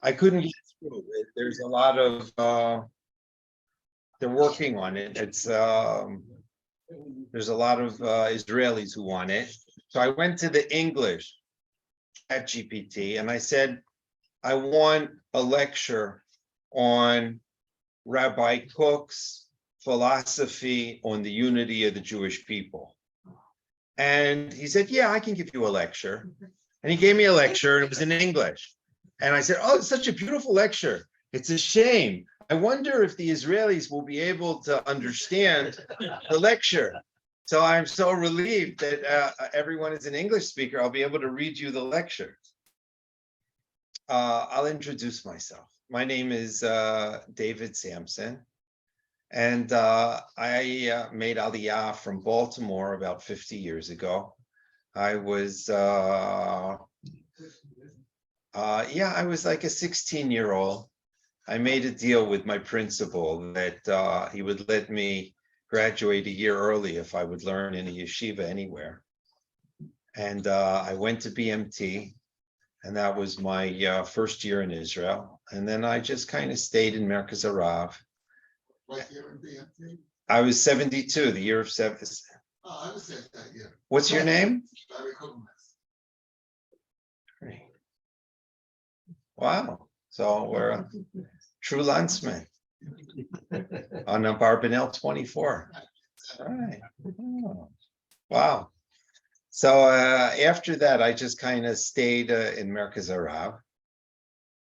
I couldn't get through it. There's a lot of they're working on it. There's a lot of Israelis who want it. So I went to the English at GPT and I said, I want a lecture on Rabbi Kook's philosophy on the unity of the Jewish people. And he said, yeah, I can give you a lecture. And he gave me a lecture and it was in English. And I said, oh, it's such a beautiful lecture. It's a shame. I wonder if the Israelis will be able to understand the lecture. So I'm so relieved that everyone is an English speaker. I'll be able to read you the lecture. I'll introduce myself. My name is David Samson. And I made Aliyah from Baltimore about 50 years ago. I was, I was like a 16-year-old. I made a deal with my principal that he would let me graduate a year early if I would learn in a yeshiva anywhere. And I went to BMT, and that was my first year in Israel. And then I just kind of stayed in Merkaz Arav. What year in BMT? I was 72, the year of 7. Oh, I was there that year. What's your name? Very cool. Wow. So we're a true landsman on a Barbanel 24. All right. Oh, wow. So after that, I just kind of stayed in Merkaz Arav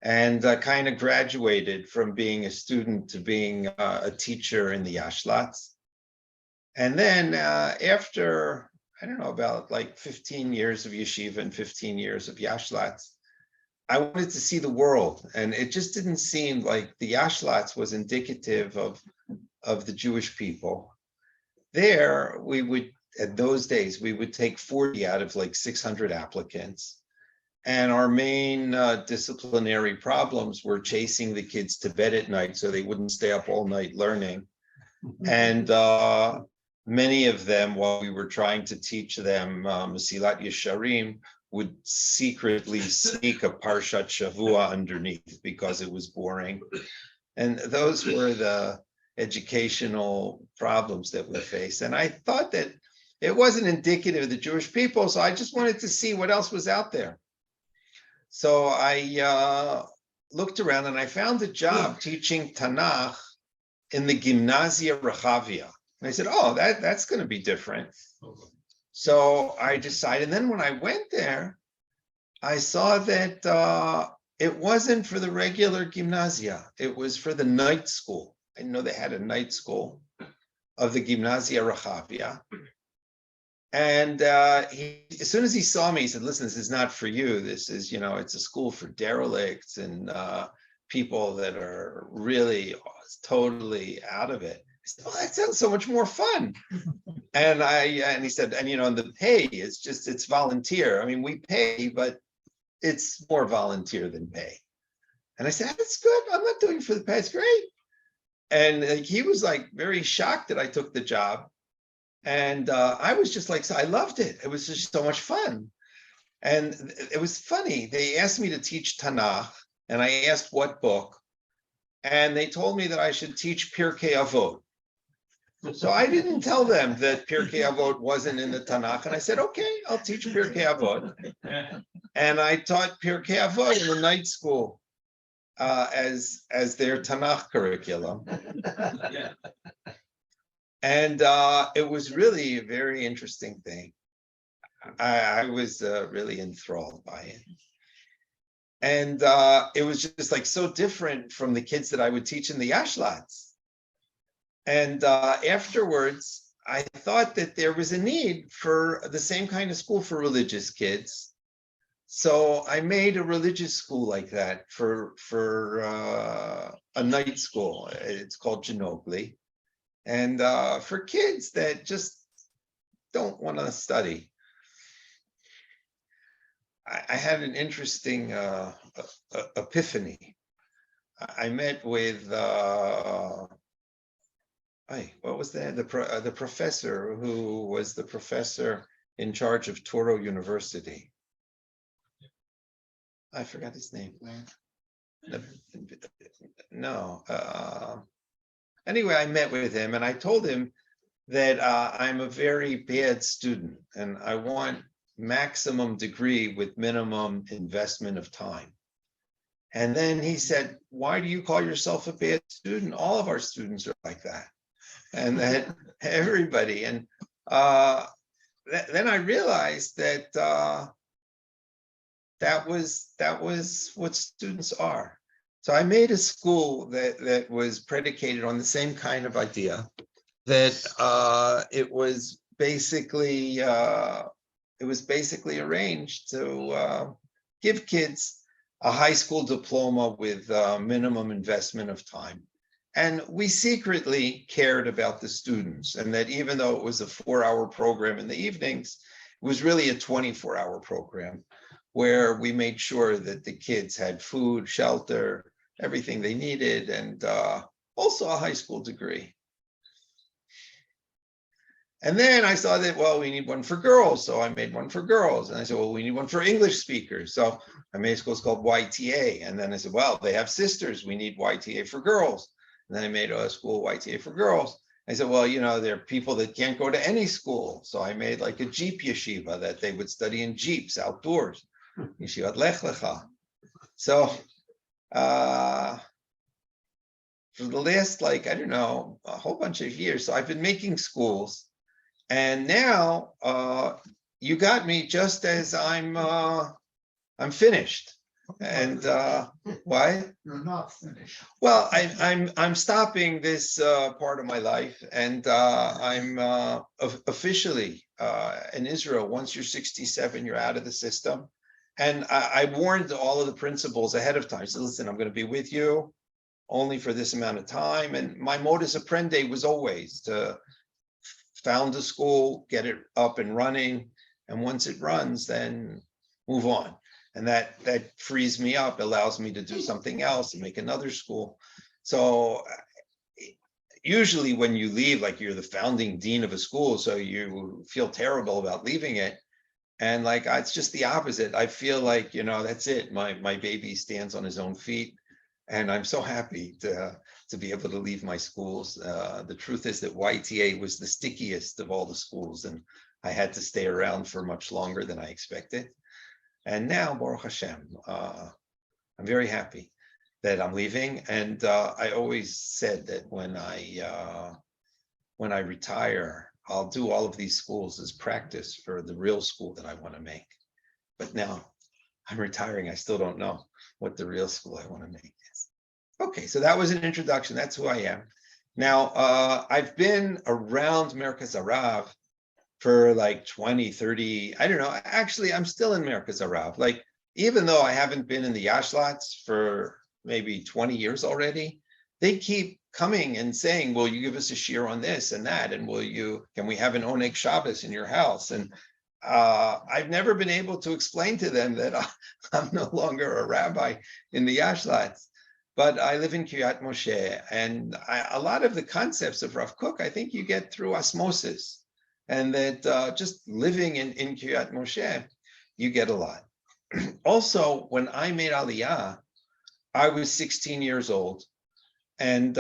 and kind of graduated from being a student to being a teacher in the Ashdut. And then after, I don't know, about like 15 years of yeshiva and 15 years of Ashdut, I wanted to see the world. And it just didn't seem like the Ashdut was indicative of the Jewish people. There, we would, at those days, we would take 40 out of like 600 applicants. And our main disciplinary problems were chasing the kids to bed at night so they wouldn't stay up all night learning. And many of them, while we were trying to teach them Mesilat Yesharim, would secretly sneak a Parshat Shavua underneath because it was boring. And those were the educational problems that we faced. And I thought that it wasn't indicative of the Jewish people, so I just wanted to see what else was out there. So I looked around and I found a job teaching Tanakh in the Gymnasia Rehavia. And I said, oh, that's going to be different. So I decided, and then when I went there, I saw that it wasn't for the regular gymnasia. It was for the night school. I know they had a night school of the Gymnasia Rehavia. And as soon as he saw me, he said, listen, this is not for you. This is, it's a school for derelicts and people that are really totally out of it. I said, well, that sounds so much more fun. And he said, and the pay is just, it's volunteer. I mean, we pay, but it's more volunteer than pay. And I said, that's good. I'm not doing it for the pay. It's great. And he was like very shocked that I took the job. And I was just like, so I loved it. It was just so much fun. And it was funny. They asked me to teach Tanakh, and I asked what book. And they told me that I should teach Pirkei Avot. So I didn't tell them that Pirkei Avot wasn't in the Tanakh. And I said, okay, I'll teach Pirkei Avot. And I taught Pirkei Avot in the night school as their Tanakh curriculum. And it was really a very interesting thing. I was really enthralled by it. And it was just like so different from the kids that I would teach in the Ashlots. And afterwards, I thought that there was a need for the same kind of school for religious kids. So I made a religious school like that for a night school. It's called Ginobili. And for kids that just don't want to study. I had an interesting epiphany. I met with what was that? The professor who was the professor in charge of Touro University. I forgot his name. no. Anyway, I met with him and I told him that I'm a very bad student and I want maximum degree with minimum investment of time. And then he said, why do you call yourself a bad student? All of our students are like that. And that everybody, and then I realized that that was what students are. So I made a school that was predicated on the same kind of idea, that it was basically arranged to give kids a high school diploma with minimum investment of time. And we secretly cared about the students, and that even though it was a 4-hour program in the evenings, it was really a 24-hour program where we made sure that the kids had food, shelter, everything they needed, and also a high school degree. And then I saw that, well, we need one for girls. So I made one for girls. And I said, well, we need one for English speakers. So I made a school called YTA. And then I said, well, they have sisters. We need YTA for girls. And then I made a school YTA for girls. I said, well, there are people that can't go to any school. So I made like a Jeep yeshiva that they would study in Jeeps outdoors. Yeshivat Lech Lecha. So for the last, I don't know, a whole bunch of years. So I've been making schools. And now you got me just as I'm finished. And why? You're not finished. Well, I'm stopping this part of my life, and I'm officially in Israel. Once you're 67, you're out of the system. And I warned all of the principals ahead of time. I said, listen, I'm going to be with you only for this amount of time. And my modus operandi was always to found a school, get it up and running, and once it runs, then move on. And that frees me up, allows me to do something else and make another school. So usually when you leave, like you're the founding dean of a school, so you feel terrible about leaving it. And it's just the opposite. I feel like, that's it. My baby stands on his own feet. And I'm so happy to be able to leave my schools. The truth is that YTA was the stickiest of all the schools, and I had to stay around for much longer than I expected. And now, Baruch Hashem, I'm very happy that I'm leaving. And I always said that when I retire, I'll do all of these schools as practice for the real school that I want to make. But now I'm retiring. I still don't know what the real school I want to make is. Okay, so that was an introduction. That's who I am. Now, I've been around Merkaz Arav for 20, 30, I don't know. Actually, I'm still in Merkaz Arav. Even though I haven't been in the Yashlats for maybe 20 years already, they keep coming and saying, will you give us a shiur on this and that? And can we have an Oneg Shabbos in your house? And I've never been able to explain to them that I'm no longer a rabbi in the Yashlats, but I live in Kiryat Moshe. And a lot of the concepts of Rav Kook, I think you get through osmosis. And that just living in Kiryat Moshe, you get a lot. Also, when I made Aliyah, I was 16 years old and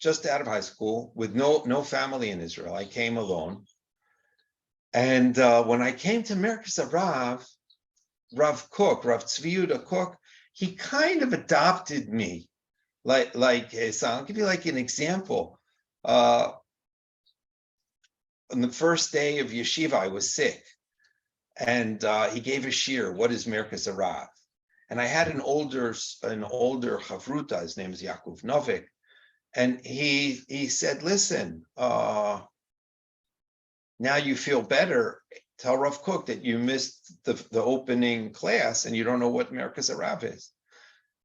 just out of high school with no family in Israel. I came alone. And when I came to Merkaz Arav, Rav Kook, Rav Tzvi Yehuda Kook, he kind of adopted me. So I'll give you an example. On the first day of yeshiva, I was sick. And he gave a shiur, what is Merkaz Arav? And I had an older chavruta, his name is Yaakov Novik. And he said, listen, now you feel better. Tell Rav Kook that you missed the opening class and you don't know what Merkaz Arav is.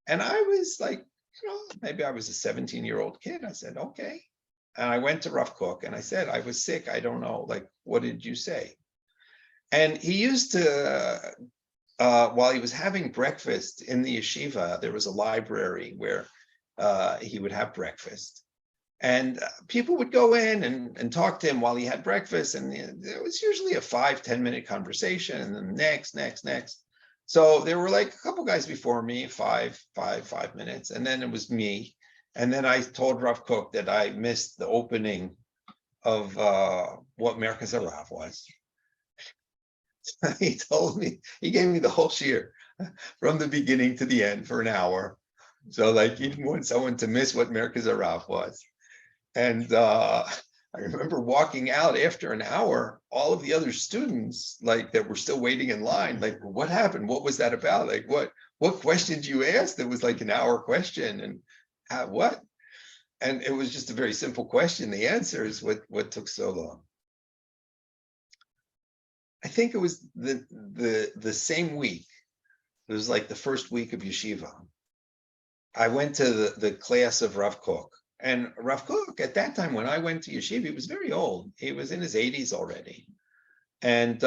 And I was maybe I was a 17-year-old kid. I said, okay. And I went to Rav Kook and I said, I was sick. I don't know, what did you say? And he used to, while he was having breakfast in the yeshiva, there was a library where he would have breakfast. And people would go in and talk to him while he had breakfast. And there was usually a 5-10 minute conversation and then next. So there were like a couple guys before me, 5 minutes, and then it was me. And then I told Rav Kook that I missed the opening of what Merkaz Harav was. He told me, he gave me the whole shiur from the beginning to the end for an hour. So like he didn't want someone to miss what Merkaz Harav was. And I remember walking out after an hour, all of the other students like that were still waiting in line, like, what happened? What was that about? Like, what question did you ask? It was like an hour question, and what? And it was just a very simple question. The answer is what took so long. I think it was the same week. It was like the first week of yeshiva. I went to the class of Rav Kook. And Rav Kook, at that time, when I went to yeshiva, he was very old. He was in his 80s already. And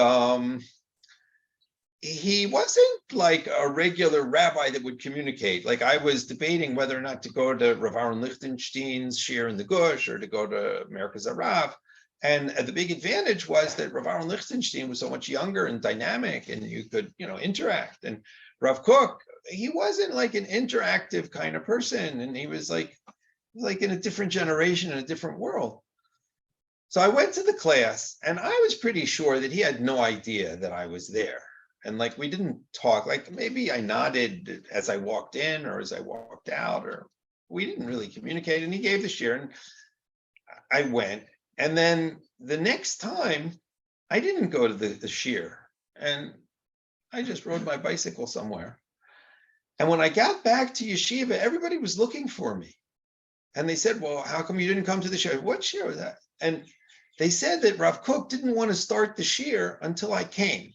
he wasn't like a regular rabbi that would communicate. Like I was debating whether or not to go to Rav Aaron Lichtenstein's shiur in the Gush or to go to Merkaz Harav. And the big advantage was that Rav Aaron Lichtenstein was so much younger and dynamic, and you could, interact. And Rav Kook, he wasn't like an interactive kind of person, and he was like in a different generation, in a different world. So I went to the class, and I was pretty sure that he had no idea that I was there. And like we didn't talk, like maybe I nodded as I walked in or as I walked out, or we didn't really communicate. And he gave the shiur, and I went. And then the next time, I didn't go to the shiur, and I just rode my bicycle somewhere. And when I got back to yeshiva, everybody was looking for me. And they said, well, how come you didn't come to the shiur? What shiur was that? And they said that Rav Kook didn't want to start the shiur until I came.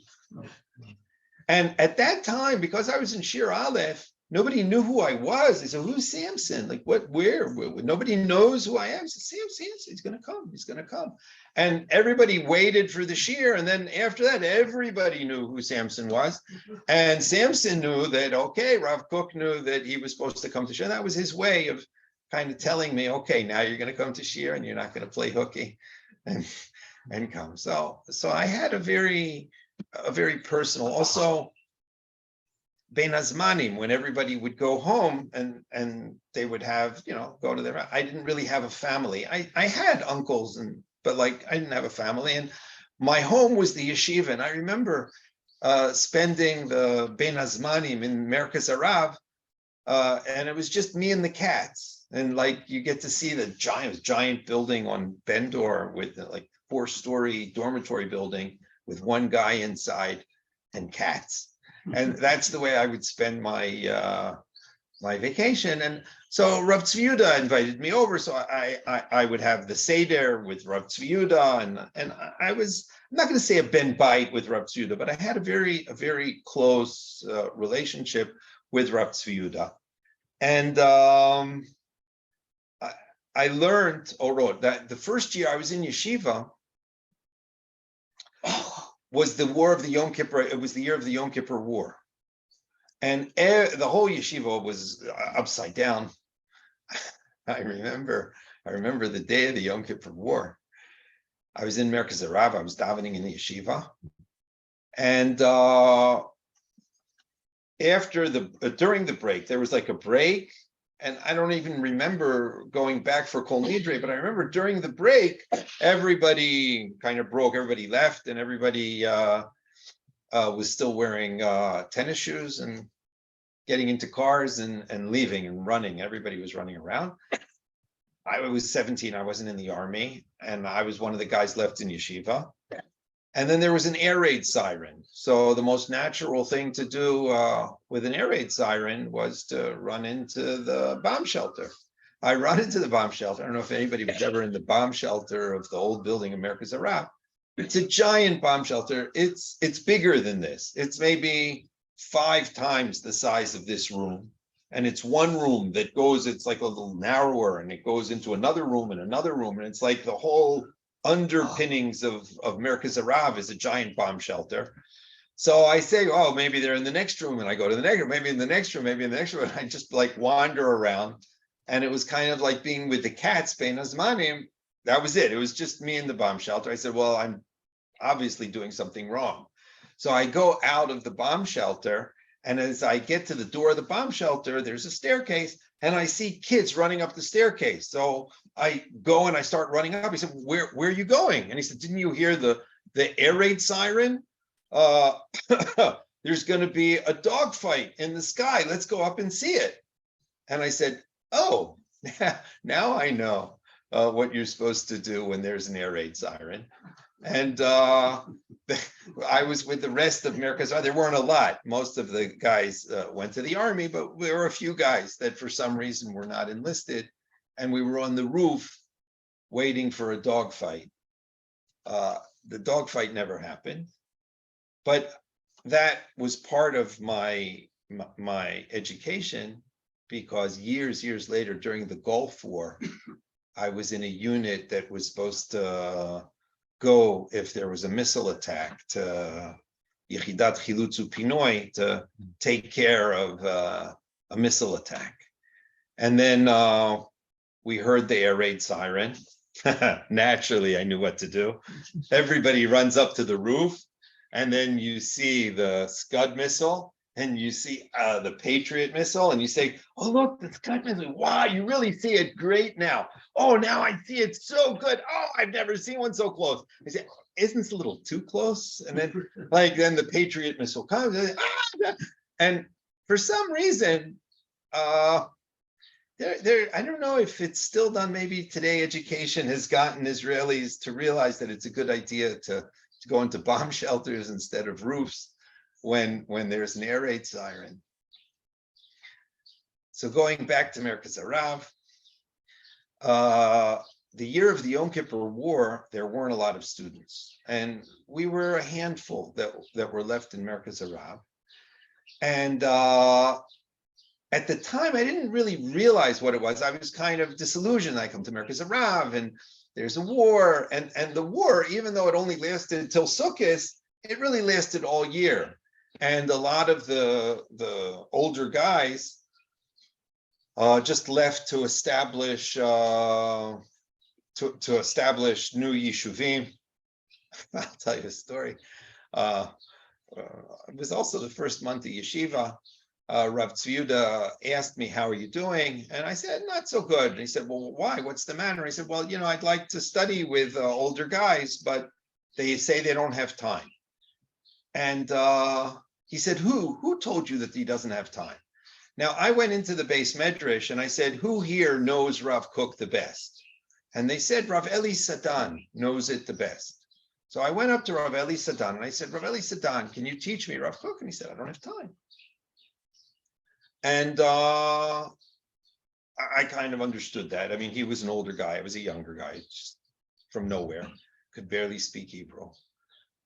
And at that time, because I was in shiur Aleph, nobody knew who I was. They said, who's Samson? Like, where? Nobody knows who I am. I said, Samson, he's going to come. He's going to come. And everybody waited for the shiur. And then after that, everybody knew who Samson was. And Samson knew that, okay, Rav Kook knew that he was supposed to come to shiur. That was his way of kind of telling me, okay, now you're going to come to shiur and you're not going to play hooky and come. So I had a very personal, also Bein Hazmanim, when everybody would go home and they would have, go to their, I didn't really have a family. I had uncles, but like I didn't have a family, and my home was the yeshiva. And I remember spending the Bein Hazmanim in Merkaz Harav, and it was just me and the cats. And like you get to see the giant building on Bendor with like 4-story dormitory building with one guy inside and cats. And that's the way I would spend my my vacation. And so Rav Tzvi Yehuda invited me over. So I would have the Seder with Rav Tzvi Yehuda, and I was, I'm not going to say a ben bait with Rav Tzvi Yehuda, but I had a very close relationship with Rav Tzvi Yehuda. And I learned, that the first year I was in yeshiva was the war of the Yom Kippur. It was the year of the Yom Kippur War. And the whole yeshiva was upside down. I remember the day of the Yom Kippur War. I was in Merkaz Harav. I was davening in the yeshiva. And during the break, there was like a break. And I don't even remember going back for Kol Nidre, but I remember during the break, everybody kind of broke, everybody left, and everybody was still wearing tennis shoes and getting into cars and leaving and running. Everybody was running around. I was 17, I wasn't in the army, and I was one of the guys left in yeshiva. And then there was an air raid siren. So the most natural thing to do with an air raid siren was to run into the bomb shelter. I run into the bomb shelter. I don't know if anybody was ever in the bomb shelter of the old building in Merkaz Harav. It's a giant bomb shelter. It's bigger than this. It's maybe 5 times the size of this room. And it's one room that goes, it's like a little narrower, and it goes into another room and another room. And it's like the whole underpinnings of Merkaz Harav is a giant bomb shelter. So I say, oh, maybe they're in the next room, and I go to the next room, maybe in the next room, maybe in the next room. And I just like wander around, and it was kind of like being with the cats, Bein Hazmanim. That was it. It was just me in the bomb shelter. I said, well, I'm obviously doing something wrong. So I go out of the bomb shelter, and as I get to the door of the bomb shelter, there's a staircase, and I see kids running up the staircase. So I go and I start running up. He said, where are you going? And he said, didn't you hear the air raid siren? There's going to be a dogfight in the sky. Let's go up and see it. And I said, oh, now I know what you're supposed to do when there's an air raid siren. And I was with the rest of America's. There weren't a lot. Most of the guys went to the army, but there were a few guys that for some reason were not enlisted. And we were on the roof waiting for a dogfight. The dogfight never happened, but that was part of my education, because years later during the Gulf War, I was in a unit that was supposed to go if there was a missile attack to Achdut Chilutzu Pinoi to take care of a missile attack. And then we heard the air raid siren. Naturally, I knew what to do. Everybody runs up to the roof, and then you see the Scud missile, and you see the Patriot missile, and you say, oh, look, the Scud missile. Wow, you really see it great now. Oh, now I see it so good. Oh, I've never seen one so close. I say, isn't this a little too close? And then, then the Patriot missile comes, and for some reason, I don't know if it's still done. Maybe today education has gotten Israelis to realize that it's a good idea to go into bomb shelters instead of roofs when there's an air raid siren. So going back to Merkaz Harav, the year of the Yom Kippur War, there weren't a lot of students, and we were a handful that were left in Merkaz Harav. And at the time, I didn't really realize what it was. I was kind of disillusioned. I come to Merkaz Harav, and there's a war, and the war, even though it only lasted until Sukkot, it really lasted all year. And a lot of the older guys just left to establish to establish new yeshuvim. I'll tell you a story. It was also the first month of yeshiva. Rav Tzviuda asked me, how are you doing? And I said, not so good. And he said, well, why? What's the matter? I said, well, I'd like to study with older guys, but they say they don't have time. And he said, who told you that he doesn't have time? Now, I went into the base medrash and I said, who here knows Rav Kook the best? And they said, Rav Eli Sadan knows it the best. So I went up to Rav Eli Sadan and I said, Rav Eli Sadan, can you teach me Rav Kook? And he said, I don't have time. And I kind of understood that. I mean, he was an older guy. I was a younger guy, just from nowhere, could barely speak Hebrew.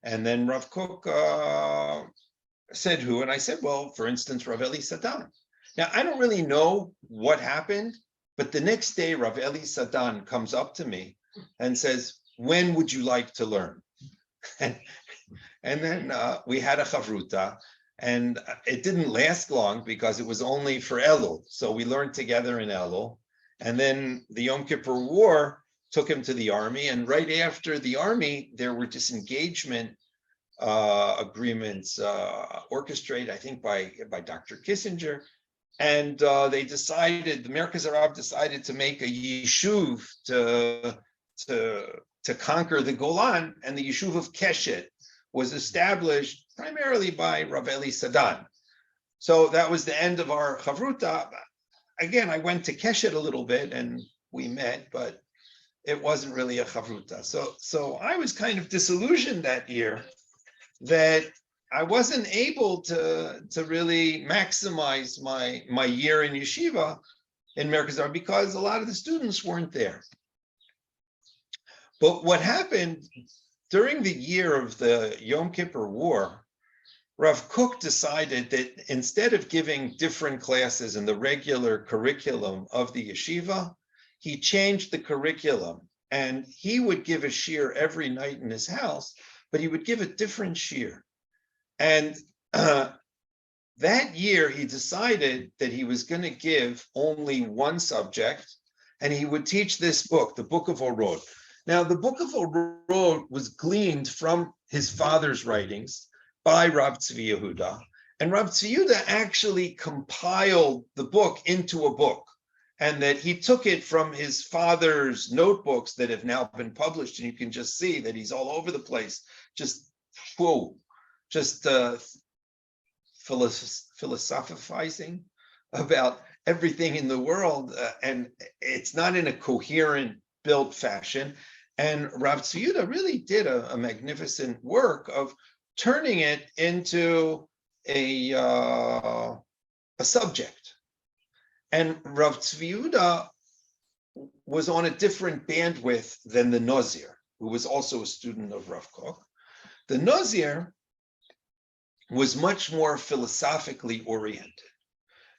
And then Rav Kook said who? And I said, well, for instance, Rav Eli Sadan. Now, I don't really know what happened, but the next day, Rav Eli Sadan comes up to me and says, when would you like to learn? And then we had a chavruta. And it didn't last long because it was only for Elul. So we learned together in Elul. And then the Yom Kippur War took him to the army. And right after the army, there were disengagement agreements orchestrated, I think, by Dr. Kissinger. And they decided, the Merkaz Harav decided to make a yeshuv to conquer the Golan. And the yeshuv of Keshet was established primarily by Rav Eli Sadan. So that was the end of our chavruta. Again, I went to Keshet a little bit and we met, but it wasn't really a chavruta. So I was kind of disillusioned that year that I wasn't able to really maximize my year in yeshiva in Merkaz Harav because a lot of the students weren't there. But what happened during the year of the Yom Kippur War, Rav Kook decided that instead of giving different classes in the regular curriculum of the yeshiva, he changed the curriculum and he would give a shiur every night in his house, but he would give a different shiur. And that year he decided that he was going to give only one subject and he would teach this book, the Book of Orot. Now, the Book of Orot was gleaned from his father's writings, by Rav Tzvi Yehuda. And Rav Tzvi Yehuda actually compiled the book into a book, and that he took it from his father's notebooks that have now been published. And you can just see that he's all over the place, just philosophizing about everything in the world. And it's not in a coherent built fashion. And Rav Tzvi Yehuda really did a magnificent work of turning it into a subject. And Rav Tzvi Yehuda was on a different bandwidth than the Nazir, who was also a student of Rav Kook. The Nazir was much more philosophically oriented.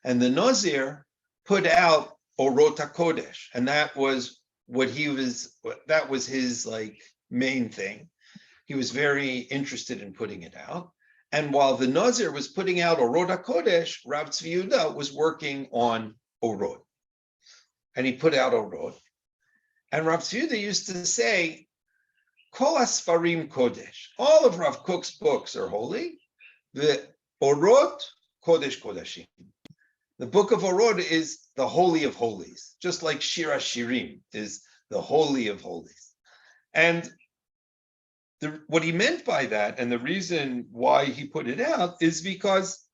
And the Nazir put out Orot HaKodesh, and that was his like main thing. He was very interested in putting it out. And while the Nazir was putting out Orot HaKodesh, Rav Tzvi Yehuda was working on Orot. And he put out Orot. And Rav Tzvi Yehuda used to say, Kol HaSfarim Kodesh. All of Rav Kook's books are holy. The Orot, Kodesh Kodashim. The book of Orot is the Holy of Holies, just like Shir HaShirim is the Holy of Holies. And what he meant by that, and the reason why he put it out, is because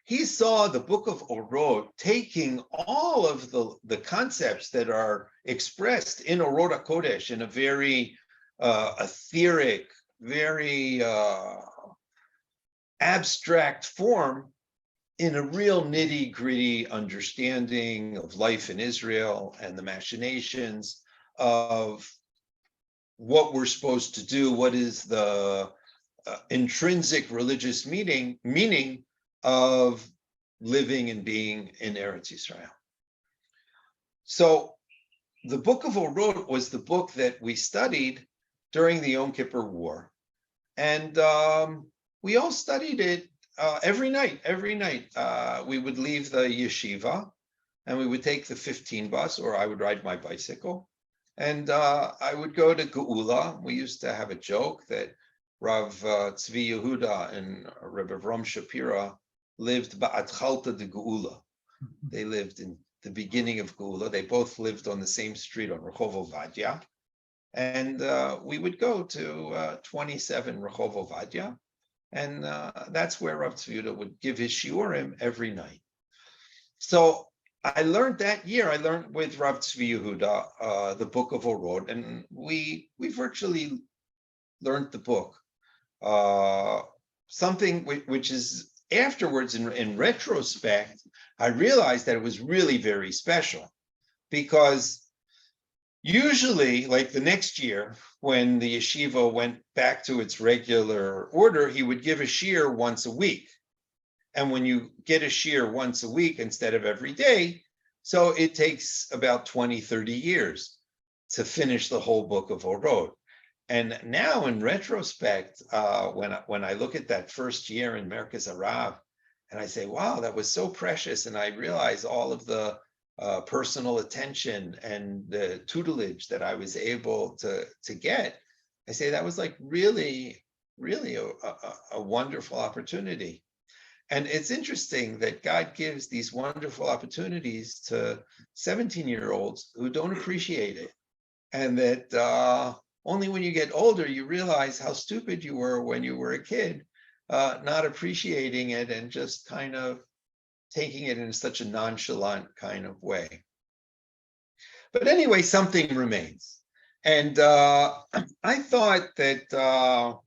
he saw the book of Orot taking all of the concepts that are expressed in Orot HaKodesh in a very etheric, very abstract form, in a real nitty-gritty understanding of life in Israel and the machinations of what we're supposed to do, what is the intrinsic religious meaning of living and being in Eretz Yisrael. So the book of Orot was the book that we studied during the Yom Kippur War. And we all studied it every night. We would leave the yeshiva and we would take the 15 bus, or I would ride my bicycle. And I would go to Geula. We used to have a joke that Rav Tzvi Yehuda and Rabbi Avram Shapira lived ba'atchalta de Geula. They lived in the beginning of Geula. They both lived on the same street on Rehov Ovadia. And we would go to 27 Rehov Ovadia. And that's where Rav Tzvi Yehuda would give his shiurim every night. So I learned that year, with Rav Tzvi Yehuda, the book of Orot, and we virtually learned the book. Something which is afterwards, in retrospect, I realized that it was really very special, because usually, like the next year, when the yeshiva went back to its regular order, he would give a shiur once a week. And when you get a shiur once a week instead of every day, so it takes about 20, 30 years to finish the whole book of Orot. And now in retrospect, when I look at that first year in Merkez Arav, and I say, wow, that was so precious. And I realize all of the personal attention and the tutelage that I was able to get, I say that was like really a wonderful opportunity. And it's interesting that God gives these wonderful opportunities to 17-year-olds who don't appreciate it. And that only when you get older, you realize how stupid you were when you were a kid, not appreciating it and just kind of taking it in such a nonchalant kind of way. But anyway, something remains. And I thought that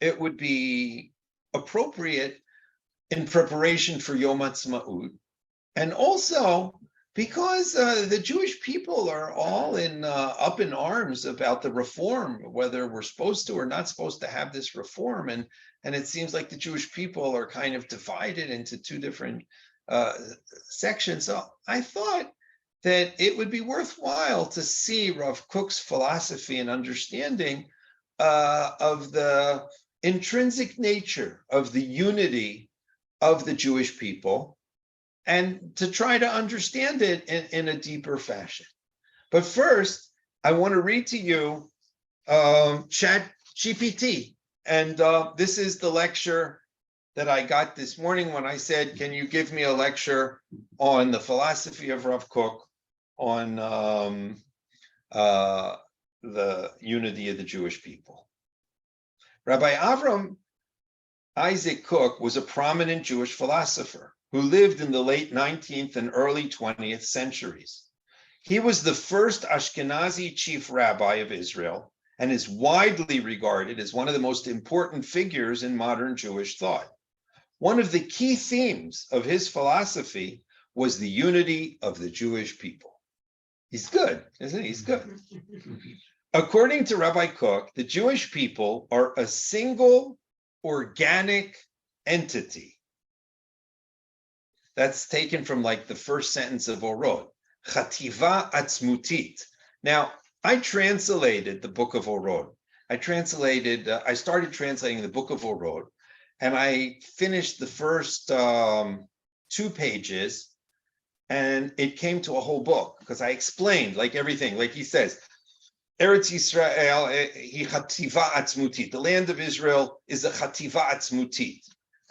it would be appropriate in preparation for Yom Ha'atzmaut, and also because the Jewish people are all up in arms about the reform, whether we're supposed to or not supposed to have this reform, and it seems like the Jewish people are kind of divided into two different sections. So I thought that it would be worthwhile to see Rav Kook's philosophy and understanding of the intrinsic nature of the unity of the Jewish people, and to try to understand it in a deeper fashion. But first, I want to read to you ChatGPT. And this is the lecture that I got this morning when I said, can you give me a lecture on the philosophy of Rav Kook, on the unity of the Jewish people. Rabbi Avram Isaac Kook was a prominent Jewish philosopher who lived in the late 19th and early 20th centuries. He was the first Ashkenazi chief rabbi of Israel and is widely regarded as one of the most important figures in modern Jewish thought. One of the key themes of his philosophy was the unity of the Jewish people. He's good, isn't he? He's good. According to Rabbi Kook, the Jewish people are a single organic entity. That's taken from like the first sentence of Orod, Chativa Atzmutit. Now, I translated the book of Orod. I started translating the book of Orod, and I finished the first 2 pages, and it came to a whole book because I explained like everything, like he says, Eretz Yisrael, hi chativa atzmutit. The land of Israel is a chativa atzmutit.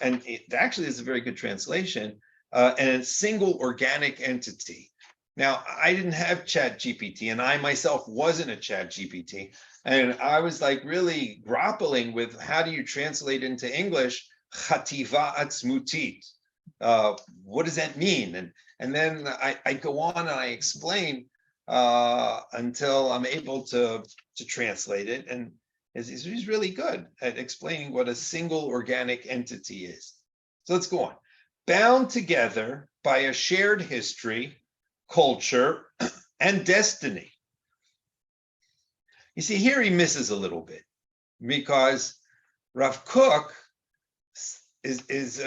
And it actually is a very good translation, and a single organic entity. Now, I didn't have Chat GPT, and I myself wasn't a Chat GPT. And I was like really grappling with how do you translate into English chativa atzmutit? What does that mean? And then I go on and I explain until I'm able to translate it. And he's really good at explaining what a single organic entity is. So let's go on. Bound together by a shared history, culture, and destiny. You see, here he misses a little bit because Rav Kook is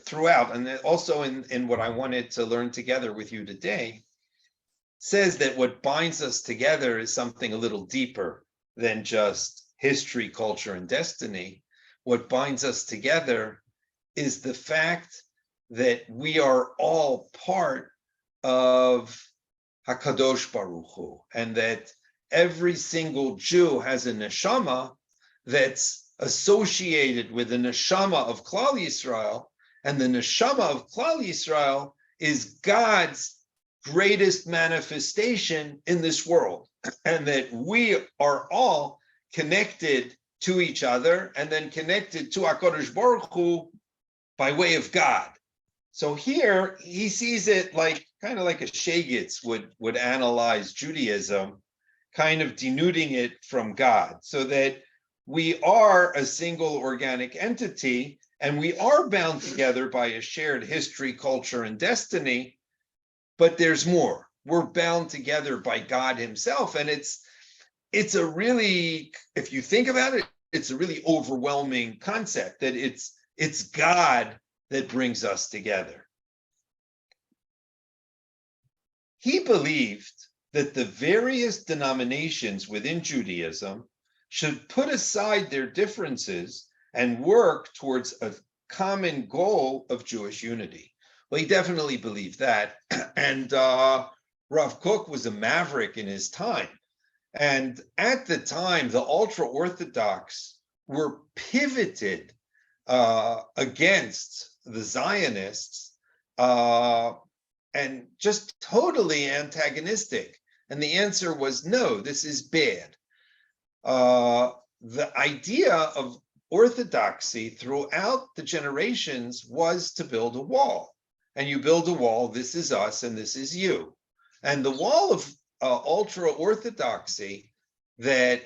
throughout, and also in what I wanted to learn together with you today, says that what binds us together is something a little deeper than just history, culture, and destiny. What binds us together is the fact that we are all part of HaKadosh Baruch Hu, and that every single Jew has a neshama that's associated with the neshama of Klal Yisrael, and the neshama of Klal Yisrael is God's greatest manifestation in this world, and that we are all connected to each other and then connected to HaKadosh Baruch Hu by way of God. So here he sees it like kind of like a Shagitz would analyze Judaism, kind of denuding it from God, so that we are a single organic entity and we are bound together by a shared history, culture, and destiny. But there's more. We're bound together by God himself. And it's a really, if you think about it, it's a really overwhelming concept that it's God that brings us together. He believed that the various denominations within Judaism should put aside their differences and work towards a common goal of Jewish unity. Well, he definitely believed that. And Rav Kook was a maverick in his time. And at the time, the ultra-Orthodox were pivoted against the Zionists and just totally antagonistic. And the answer was, no, this is bad. The idea of orthodoxy throughout the generations was to build a wall. And you build a wall, this is us and this is you. And the wall of ultra-Orthodoxy that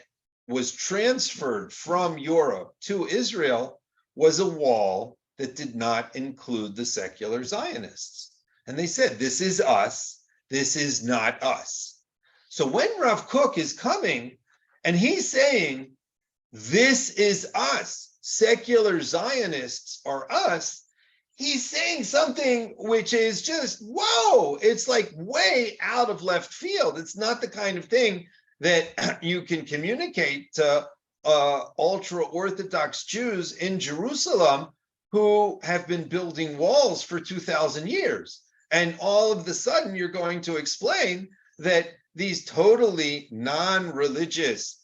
was transferred from Europe to Israel was a wall that did not include the secular Zionists. And they said, this is us, this is not us. So when Rav Kook is coming and he's saying, this is us, secular Zionists are us, he's saying something which is just, whoa, it's like way out of left field. It's not the kind of thing that you can communicate to ultra-Orthodox Jews in Jerusalem who have been building walls for 2,000 years. And all of a sudden, you're going to explain that these totally non-religious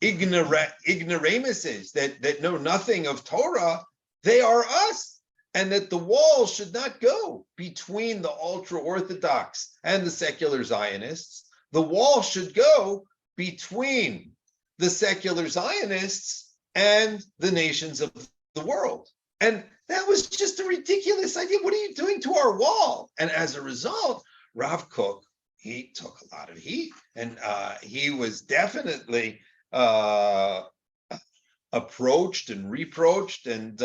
ignoramuses that know nothing of Torah, they are us, and that the wall should not go between the ultra-Orthodox and the secular Zionists. The wall should go between the secular Zionists and the nations of the world. And that was just a ridiculous idea. What are you doing to our wall? And as a result, Rav Kook, he took a lot of heat, and he was definitely approached and reproached and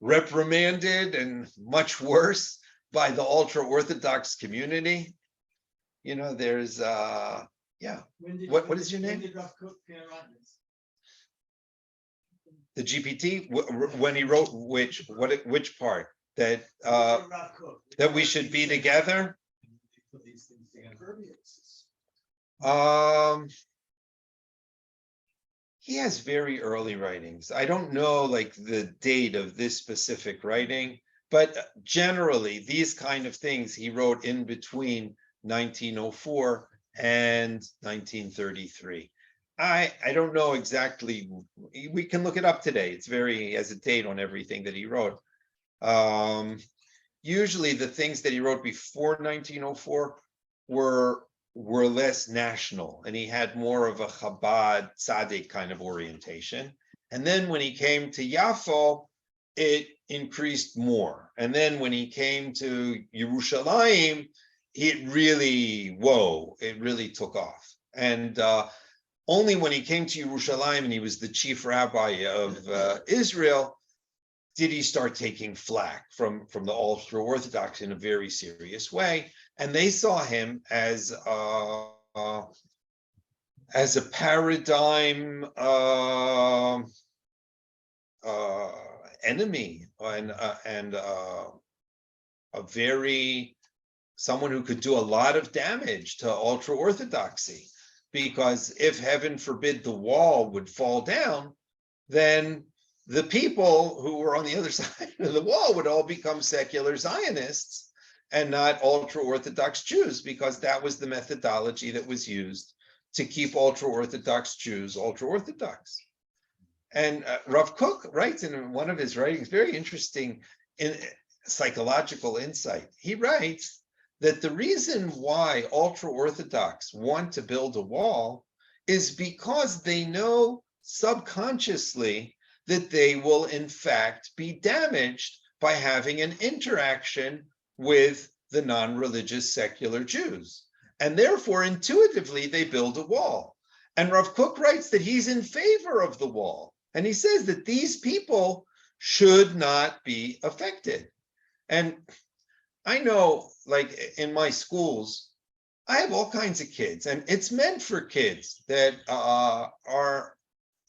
reprimanded, and much worse, by the ultra-Orthodox community. You know, there's what is your name? When did Rav Kook write this? The GPT, when he wrote which part that Rav Kook. that we should be together. Put these things together. He has very early writings. I don't know like the date of this specific writing, but generally these kind of things he wrote in between 1904 and 1933. I don't know exactly. We can look it up today. He has a date on everything that he wrote. Usually the things that he wrote before 1904 were less national, and he had more of a Chabad tzaddik kind of orientation. And then when he came to Yafo, it increased more. And then when he came to Yerushalayim, it really took off. And only when he came to Yerushalayim and he was the chief rabbi of Israel, did he start taking flack from the ultra-Orthodox in a very serious way. And they saw him as a paradigm enemy and someone who could do a lot of damage to ultra-Orthodoxy. Because if, heaven forbid, the wall would fall down, then the people who were on the other side of the wall would all become secular Zionists and not ultra-Orthodox Jews, because that was the methodology that was used to keep ultra-Orthodox Jews ultra-Orthodox. And Rav Kook writes in one of his writings, very interesting psychological insight. He writes that the reason why ultra-Orthodox want to build a wall is because they know subconsciously that they will in fact be damaged by having an interaction with the non-religious secular Jews. And therefore, intuitively, they build a wall. And Rav Kook writes that he's in favor of the wall. And he says that these people should not be affected. And I know, like in my schools, I have all kinds of kids, and it's meant for kids that are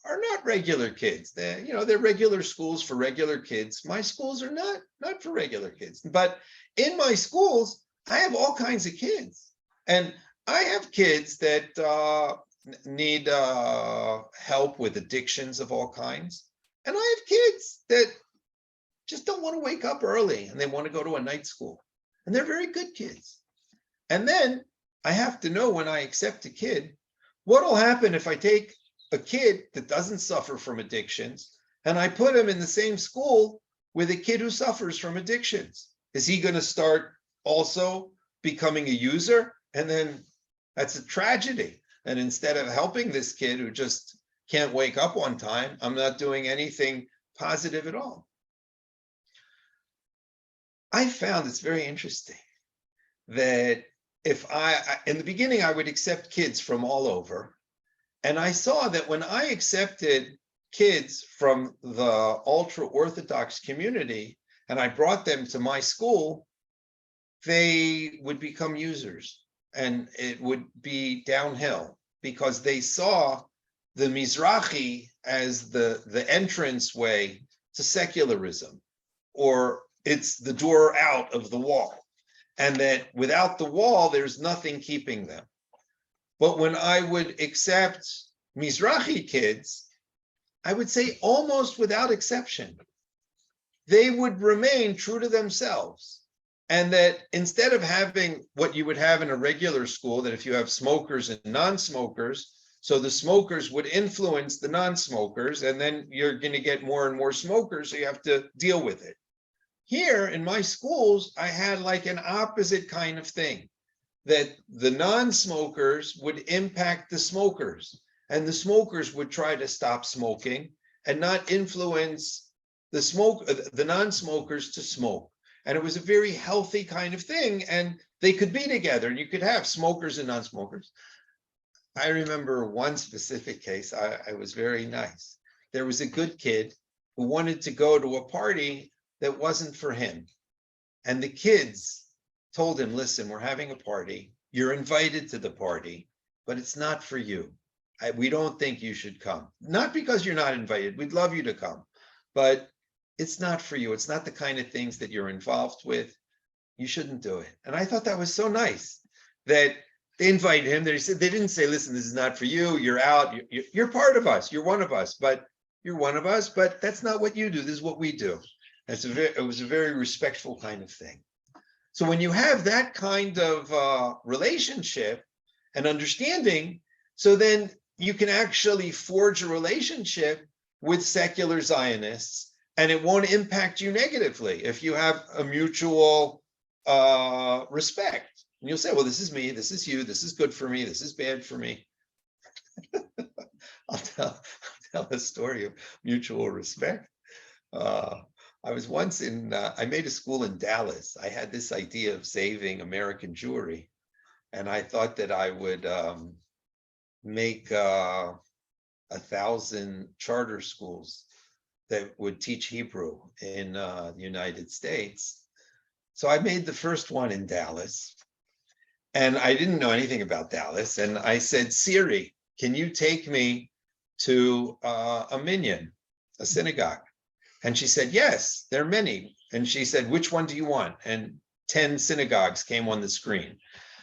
not regular kids. They're regular schools for regular kids. My schools are not for regular kids. But in my schools, I have all kinds of kids, and I have kids that need help with addictions of all kinds, and I have kids that just don't want to wake up early and they want to go to a night school. And they're very good kids. And then I have to know, when I accept a kid, what will happen if I take a kid that doesn't suffer from addictions and I put him in the same school with a kid who suffers from addictions? Is he going to start also becoming a user? And then that's a tragedy. And instead of helping this kid who just can't wake up on time, I'm not doing anything positive at all. I found it's very interesting that if in the beginning, I would accept kids from all over. And I saw that when I accepted kids from the ultra-Orthodox community and I brought them to my school, they would become users, and it would be downhill, because they saw the Mizrahi as the entrance way to secularism, or it's the door out of the wall, and that without the wall, there's nothing keeping them. But when I would accept Mizrahi kids, I would say almost without exception, they would remain true to themselves. And that instead of having what you would have in a regular school, that if you have smokers and non-smokers, So the smokers would influence the non-smokers, and then you're going to get more and more smokers, so you have to deal with it. Here in my schools, I had like an opposite kind of thing, that the non-smokers would impact the smokers, and the smokers would try to stop smoking and not influence the non-smokers to smoke. And it was a very healthy kind of thing, and they could be together, and you could have smokers and non-smokers. I remember one specific case. I was very nice. There was a good kid who wanted to go to a party that wasn't for him. And the kids told him, listen, we're having a party. You're invited to the party, but it's not for you. We don't think you should come. Not because you're not invited. We'd love you to come, but it's not for you. It's not the kind of things that you're involved with. You shouldn't do it. And I thought that was so nice that they invited him. They didn't say, listen, this is not for you. You're out. You're part of us. You're one of us, but that's not what you do. This is what we do. It was a very respectful kind of thing. So when you have that kind of relationship and understanding, so then you can actually forge a relationship with secular Zionists, and it won't impact you negatively if you have a mutual respect. And you'll say, well, this is me, this is you, this is good for me, this is bad for me. I'll tell a story of mutual respect. I was once I made a school in Dallas. I had this idea of saving American Jewry. And I thought that I would make 1,000 charter schools that would teach Hebrew in the United States. So I made the first one in Dallas. And I didn't know anything about Dallas. And I said, Siri, can you take me to a minyan, a synagogue? And she said, yes, there are many. And she said, which one do you want? And 10 synagogues came on the screen.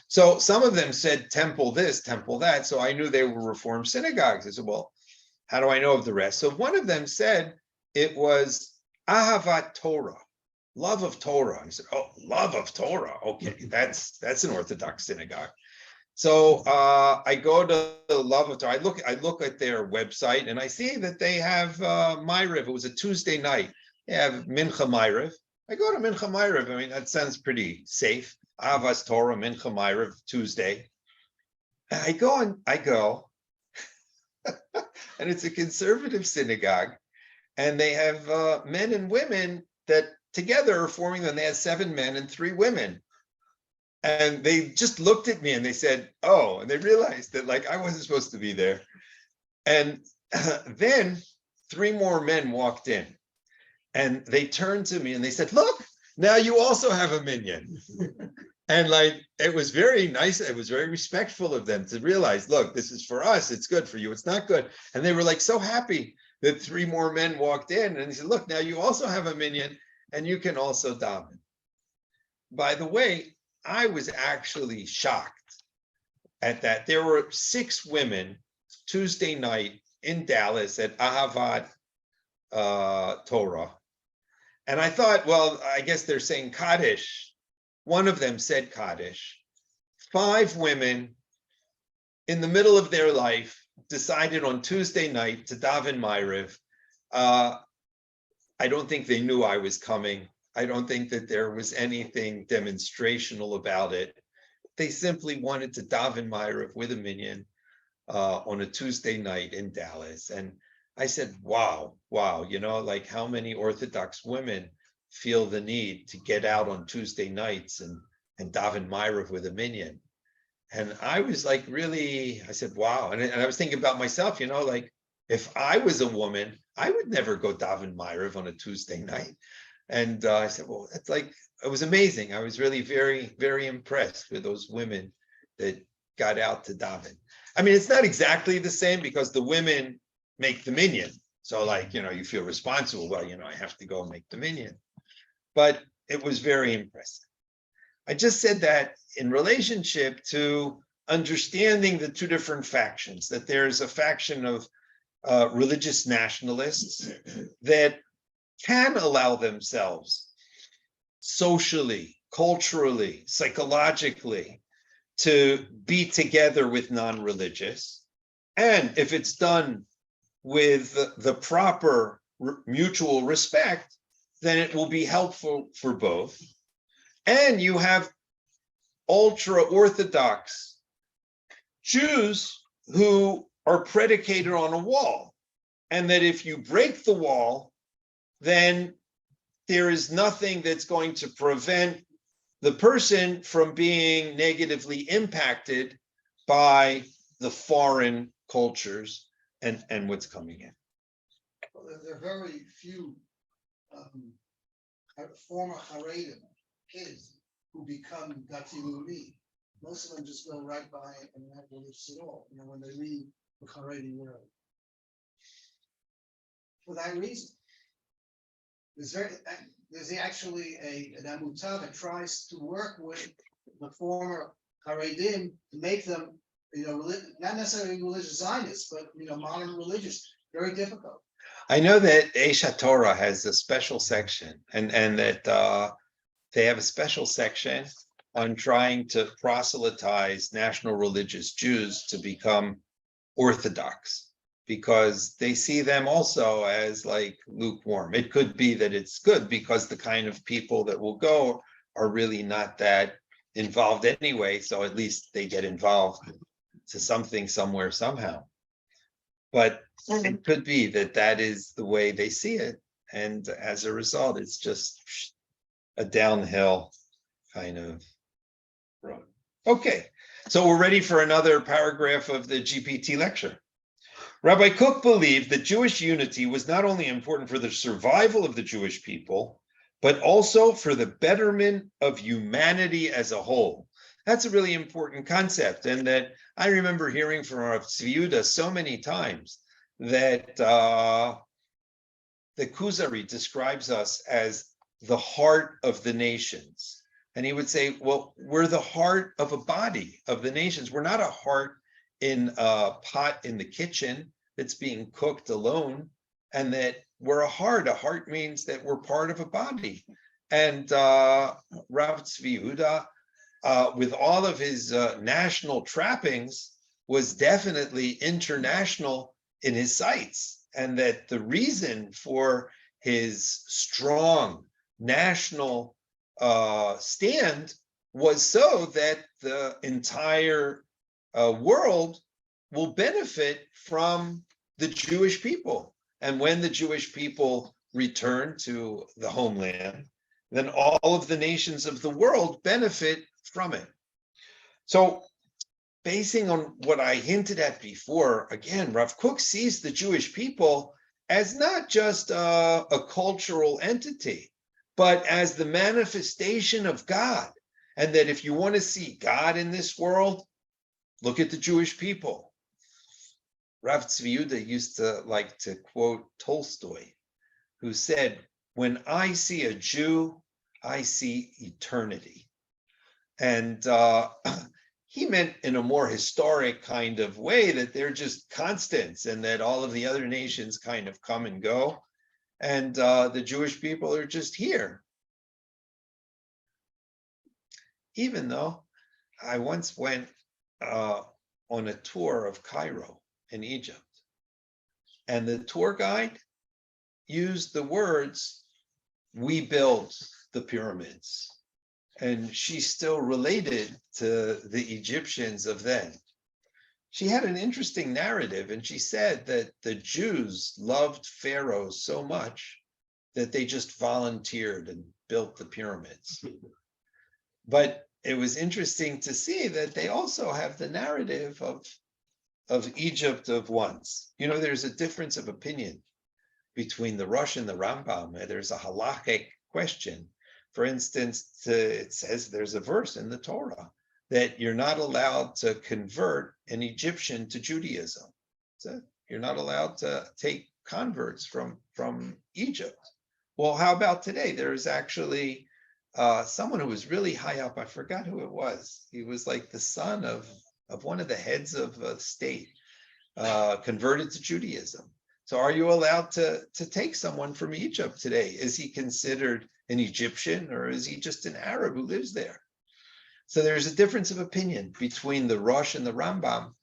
So some of them said temple this, temple that. So I knew they were Reformed synagogues. I said, well, how do I know of the rest? So one of them said it was Ahavat Torah, love of Torah. I said, oh, love of Torah. Okay, that's an Orthodox synagogue. So I go to the love of Torah. I look at their website and I see that they have Ma'ariv. It was a Tuesday night. They have Mincha Ma'ariv. I go to Mincha Ma'ariv. I mean, that sounds pretty safe. Avas Torah, Mincha Ma'ariv, Tuesday. I go, and it's a conservative synagogue, and they have men and women that together are forming them. They had 7 men and 3 women. And they just looked at me and they said, oh, and they realized that like I wasn't supposed to be there. And then 3 more men walked in and they turned to me and they said, look, now you also have a minyan. And like, it was very nice. It was very respectful of them to realize, look, this is for us. It's good for you. It's not good. And they were like so happy that 3 more men walked in and he said, look, now you also have a minyan and you can also daven. By the way, I was actually shocked at that. There were 6 women Tuesday night in Dallas at Ahavat Torah. And I thought, well, I guess they're saying Kaddish. One of them said Kaddish. 5 women in the middle of their life decided on Tuesday night to daven Ma'ariv. I don't think they knew I was coming. I don't think that there was anything demonstrational about it. They simply wanted to daven Ma'ariv with a minyan on a Tuesday night in Dallas. And I said, wow, you know, like how many Orthodox women feel the need to get out on Tuesday nights and daven Ma'ariv with a minyan. And I was like, really, I said, wow. And I was thinking about myself, you know, like if I was a woman, I would never go daven Ma'ariv on a Tuesday night. And I said, well, it's like, it was amazing. I was really very, very impressed with those women that got out to daven. I mean, it's not exactly the same because the women make the minyan. So like, you know, you feel responsible. Well, you know, I have to go make the minyan. But it was very impressive. I just said that in relationship to understanding the 2 different factions, that there's a faction of religious nationalists that can allow themselves socially, culturally, psychologically to be together with non-religious. And if it's done with the proper mutual respect, then it will be helpful for both. And you have ultra-Orthodox Jews who are predicated on a wall, and that if you break the wall, then there is nothing that's going to prevent the person from being negatively impacted by the foreign cultures and what's coming in. Well, there are very few former Haredim kids who become Dati Leumi. Most of them just go right by it and not religious at all, when they leave the Haredi world. For that reason. There's actually an Amuta that tries to work with the former Haredim to make them, not necessarily religious Zionists, but modern religious. Very difficult. I know that Esha Torah has a special section, and that they have a special section on trying to proselytize national religious Jews to become Orthodox, because they see them also as like lukewarm. It could be that it's good because the kind of people that will go are really not that involved anyway, so at least they get involved to something somewhere somehow. But it could be that that is the way they see it, and as a result, it's just a downhill kind of road. Okay, so we're ready for another paragraph of the GPT lecture. Rabbi Kook believed that Jewish unity was not only important for the survival of the Jewish people, but also for the betterment of humanity as a whole. That's a really important concept, and that I remember hearing from Rav Tzvi Yehuda so many times that the Kuzari describes us as the heart of the nations. And he would say, well, we're the heart of a body of the nations. We're not a heart in a pot in the kitchen that's being cooked alone, and that we're a heart. A heart means that we're part of a body. And Rav Tzvi Yehuda, with all of his national trappings, was definitely international in his sights, and that the reason for his strong national stand was so that the entire world will benefit from the Jewish people. And when the Jewish people return to the homeland, then all of the nations of the world benefit from it. So, basing on what I hinted at before, again, Rav Kook sees the Jewish people as not just a cultural entity, but as the manifestation of God. And that if you want to see God in this world, look at the Jewish people. Rav Tzvi Yehuda used to like to quote Tolstoy, who said, "When I see a Jew, I see eternity." And he meant in a more historic kind of way that they're just constants, and that all of the other nations kind of come and go, and the Jewish people are just here. Even though I once went on a tour of Cairo in Egypt, and the tour guide used the words, "We built the pyramids." And she still related to the Egyptians of then. She had an interesting narrative, and she said that the Jews loved Pharaoh so much that they just volunteered and built the pyramids. But it was interesting to see that they also have the narrative of Egypt of once. There's a difference of opinion between the Rosh and the Rambam. There's a halachic question. For instance, it says there's a verse in the Torah that you're not allowed to convert an Egyptian to Judaism. So you're not allowed to take converts from Egypt. Well, how about today? There's actually someone who was really high up. I forgot who it was. He was like the son of one of the heads of a state, converted to Judaism. So are you allowed to take someone from Egypt today? Is he considered an Egyptian, or is he just an Arab who lives there? So there's a difference of opinion between the Rosh and the Rambam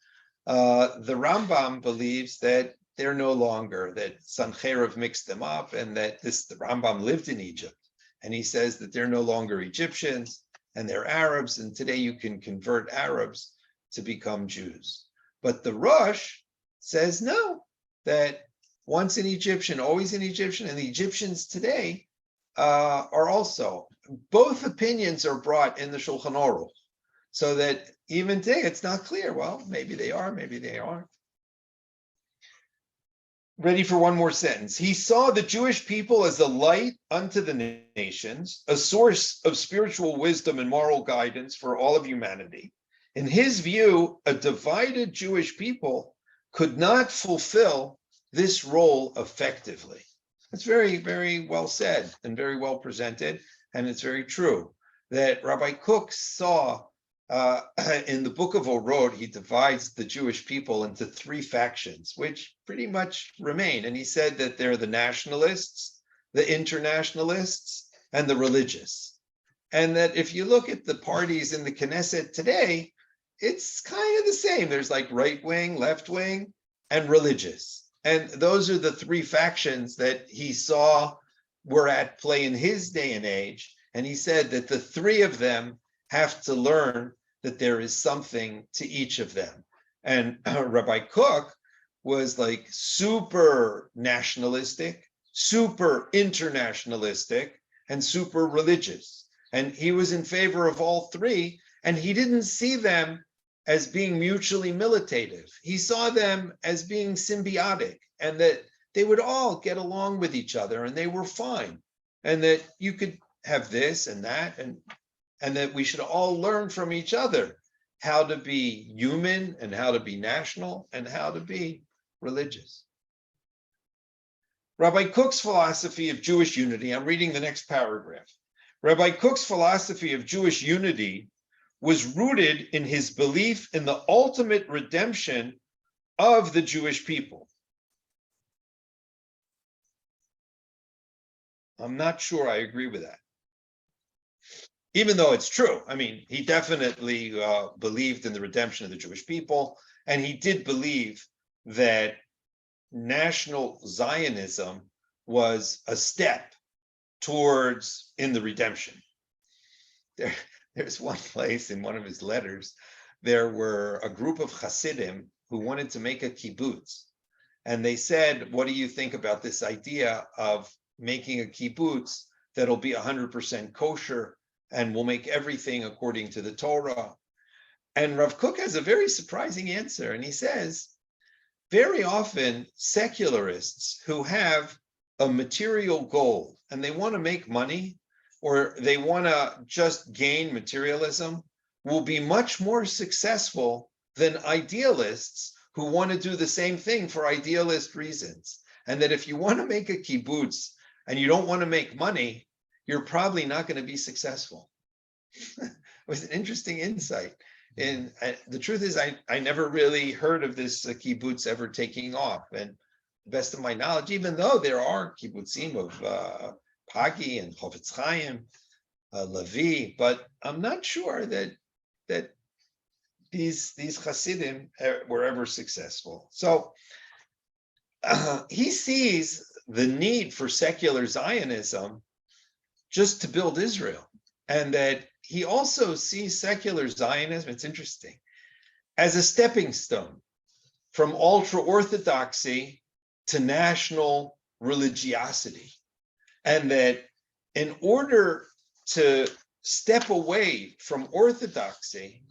The Rambam believes that they're no longer, that Sancherib mixed them up, and that the Rambam lived in Egypt. And he says that they're no longer Egyptians and they're Arabs. And today you can convert Arabs to become Jews. But the Rosh says no, that once an Egyptian, always an Egyptian, and the Egyptians today are also. Both opinions are brought in the Shulchan Aruch, so that even today it's not clear. Well, maybe they are, maybe they aren't. Ready for one more sentence. He saw the Jewish people as a light unto the nations, a source of spiritual wisdom and moral guidance for all of humanity. In his view, a divided Jewish people could not fulfill this role effectively. It's very, very well said and very well presented, and it's very true that Rabbi Kook saw in the book of Orod, he divides the Jewish people into three factions, which pretty much remain. And he said that they're the nationalists, the internationalists, and the religious. And that if you look at the parties in the Knesset today, it's kind of the same. There's like right wing, left wing, and religious. And those are the three factions that he saw were at play in his day and age. And he said that the three of them have to learn that there is something to each of them. And Rabbi Kook was like super nationalistic, super internationalistic, and super religious. And he was in favor of all three, and he didn't see them as being mutually militative. He saw them as being symbiotic, and that they would all get along with each other and they were fine. And that you could have this and that, and that we should all learn from each other how to be human and how to be national and how to be religious. Rabbi Kook's philosophy of Jewish unity, I'm reading the next paragraph. Rabbi Kook's philosophy of Jewish unity was rooted in his belief in the ultimate redemption of the Jewish people. I'm not sure I agree with that. Even though it's true. I mean, he definitely believed in the redemption of the Jewish people, and he did believe that national Zionism was a step towards in the redemption. There's one place in one of his letters, there were a group of Hasidim who wanted to make a kibbutz. And they said, what do you think about this idea of making a kibbutz that'll be 100% kosher and will make everything according to the Torah? And Rav Kook has a very surprising answer. And he says, very often secularists who have a material goal and they want to make money or they want to just gain materialism will be much more successful than idealists who want to do the same thing for idealist reasons. And that if you want to make a kibbutz and you don't want to make money, you're probably not going to be successful. It was an interesting insight. And the truth is, I never really heard of this kibbutz ever taking off. And the best of my knowledge, even though there are kibbutzim of Pagi and Chofetz Chaim, Levi, but I'm not sure that these Hasidim were ever successful. So he sees the need for secular Zionism just to build Israel, and that he also sees secular Zionism, it's interesting, as a stepping stone from ultra-Orthodoxy to national religiosity. And that in order to step away from Orthodoxy,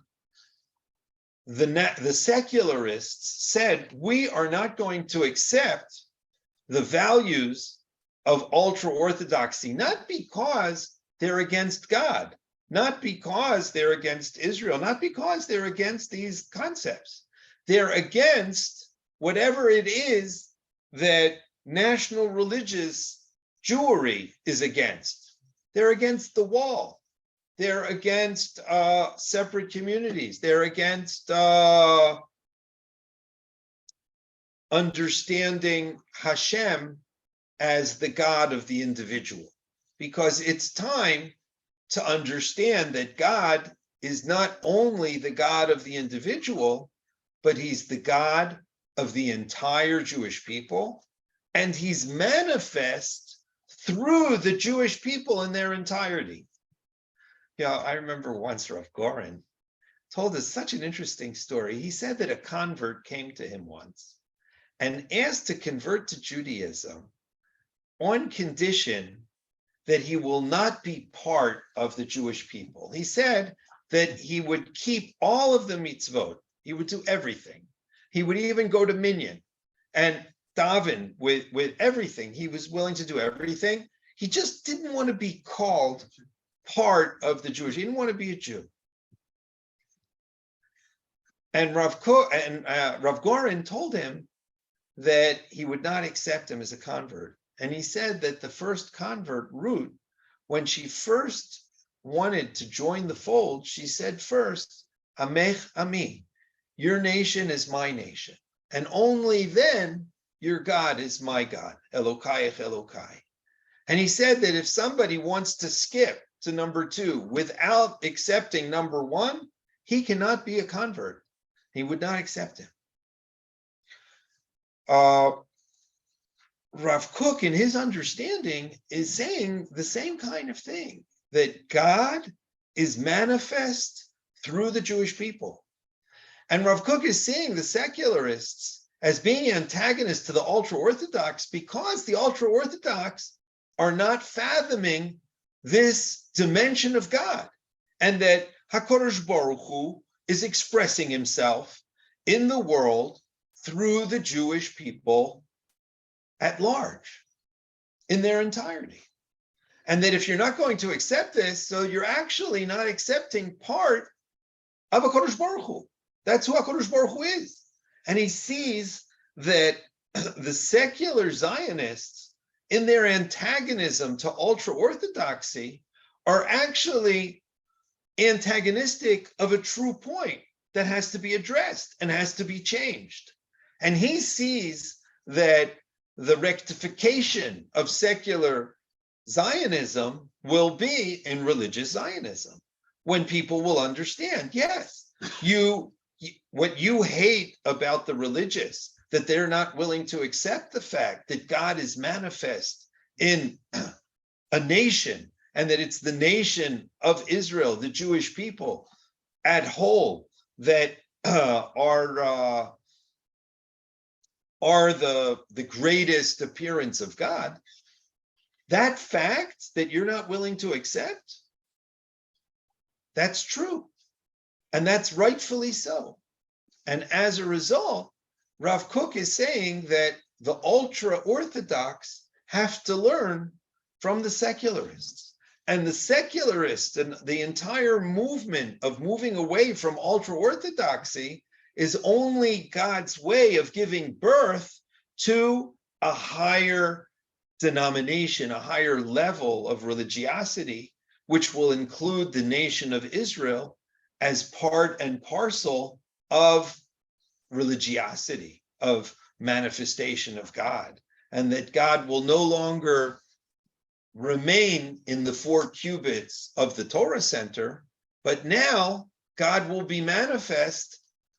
the secularists said, we are not going to accept the values of ultra-Orthodoxy, not because they're against God, not because they're against Israel, not because they're against these concepts. They're against whatever it is that national religious Jewry is against. They're against the wall. They're against separate communities. They're against understanding Hashem as the God of the individual. Because it's time to understand that God is not only the God of the individual, but he's the God of the entire Jewish people, and he's manifest through the Jewish people in their entirety. I remember once Rav Goren told us such an interesting story. He said that a convert came to him once and asked to convert to Judaism on condition that he will not be part of the Jewish people. He said that he would keep all of the mitzvot. He would do everything. He would even go to minyan and daven with everything. He was willing to do everything. He just didn't want to be called part of the Jewish. He didn't want to be a Jew. And Rav Goren told him that he would not accept him as a convert. And he said that the first convert, Ruth, when she first wanted to join the fold, she said first, Amech Ami, your nation is my nation. And only then your God is my God, Elokayach Elokai. And he said that if somebody wants to skip to number 2 without accepting number 1, he cannot be a convert. He would not accept him. Rav Kook, in his understanding, is saying the same kind of thing, that God is manifest through the Jewish people. And Rav Kook is seeing the secularists as being antagonists to the ultra-Orthodox because the ultra-Orthodox are not fathoming this dimension of God, and that HaKadosh Baruch Hu is expressing himself in the world through the Jewish people at large, in their entirety. And that if you're not going to accept this, so you're actually not accepting part of HaKadosh Baruch Hu. That's who HaKadosh Baruch Hu is. And he sees that the secular Zionists, in their antagonism to ultra-Orthodoxy, are actually antagonistic of a true point that has to be addressed and has to be changed. And he sees that the rectification of secular Zionism will be in religious Zionism, when people will understand, yes, what you hate about the religious, that they're not willing to accept the fact that God is manifest in a nation, and that it's the nation of Israel, the Jewish people at whole, that are the greatest appearance of God. That fact that you're not willing to accept, that's true. And that's rightfully so. And as a result, Rav Kook is saying that the ultra-Orthodox have to learn from the secularists. And the secularists and the entire movement of moving away from ultra-Orthodoxy is only God's way of giving birth to a higher denomination, a higher level of religiosity, which will include the nation of Israel as part and parcel of religiosity, of manifestation of God, and that God will no longer remain in the 4 cubits of the Torah Center, but now God will be manifest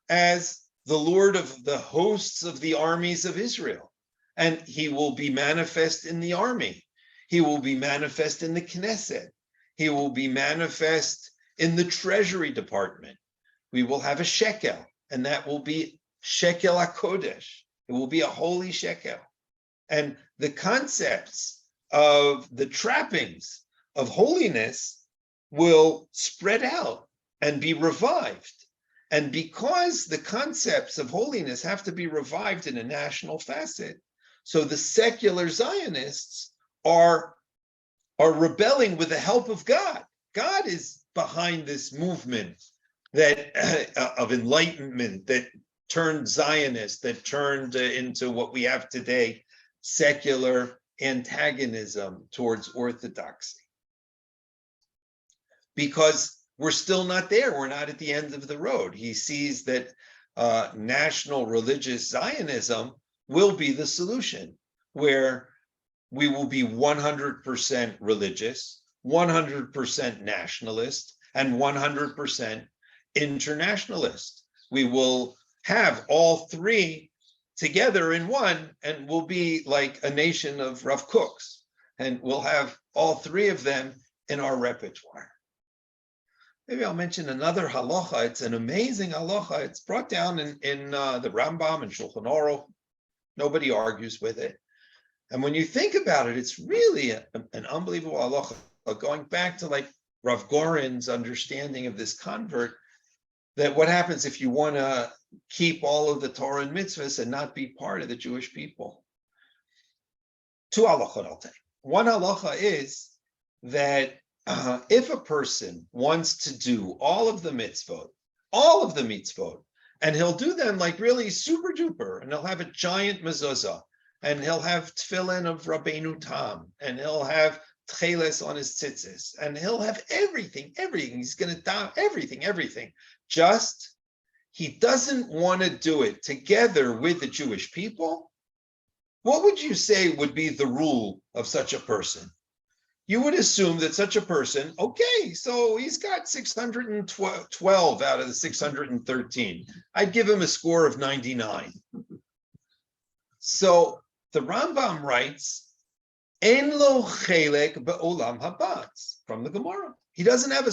as the Lord of the hosts of the armies of Israel. And he will be manifest in the army. He will be manifest in the Knesset. He will be manifest in the Treasury Department. We will have a shekel, and that will be shekel HaKodesh. It will be a holy shekel. And the concepts of the trappings of holiness will spread out and be revived. And because the concepts of holiness have to be revived in a national facet, so the secular Zionists are rebelling with the help of God. God is behind this movement that of enlightenment that turned Zionist, that turned into what we have today, secular antagonism towards orthodoxy. Because we're still not there. We're not at the end of the road. He sees that national religious Zionism will be the solution, where we will be 100% religious, 100% nationalist, and 100% internationalist. We will have all three together in one, and we'll be like a nation of Rav Cooks, and we'll have all three of them in our repertoire. Maybe I'll mention another halacha. It's an amazing halacha. It's brought down in the Rambam and Shulchan Aruch. Nobody argues with it. And when you think about it, it's really an unbelievable halacha. Going back to like Rav Gorin's understanding of this convert, that what happens if you want to keep all of the Torah and mitzvahs and not be part of the Jewish people? Two halachot I'll take. One halacha is that if a person wants to do all of the mitzvot, and he'll do them like really super duper, and he'll have a giant mezuzah, and he'll have tefillin of Rabbeinu Tam, and he'll have tcheles on his tzitzis, and he'll have everything. He's going to do everything. Just he doesn't want to do it together with the Jewish people. What would you say would be the rule of such a person? You would assume that such a person, okay, so he's got 612 out of the 613. I'd give him a score of 99. So the Rambam writes, En lo chelek be'olam habatz, from the Gemara. He doesn't have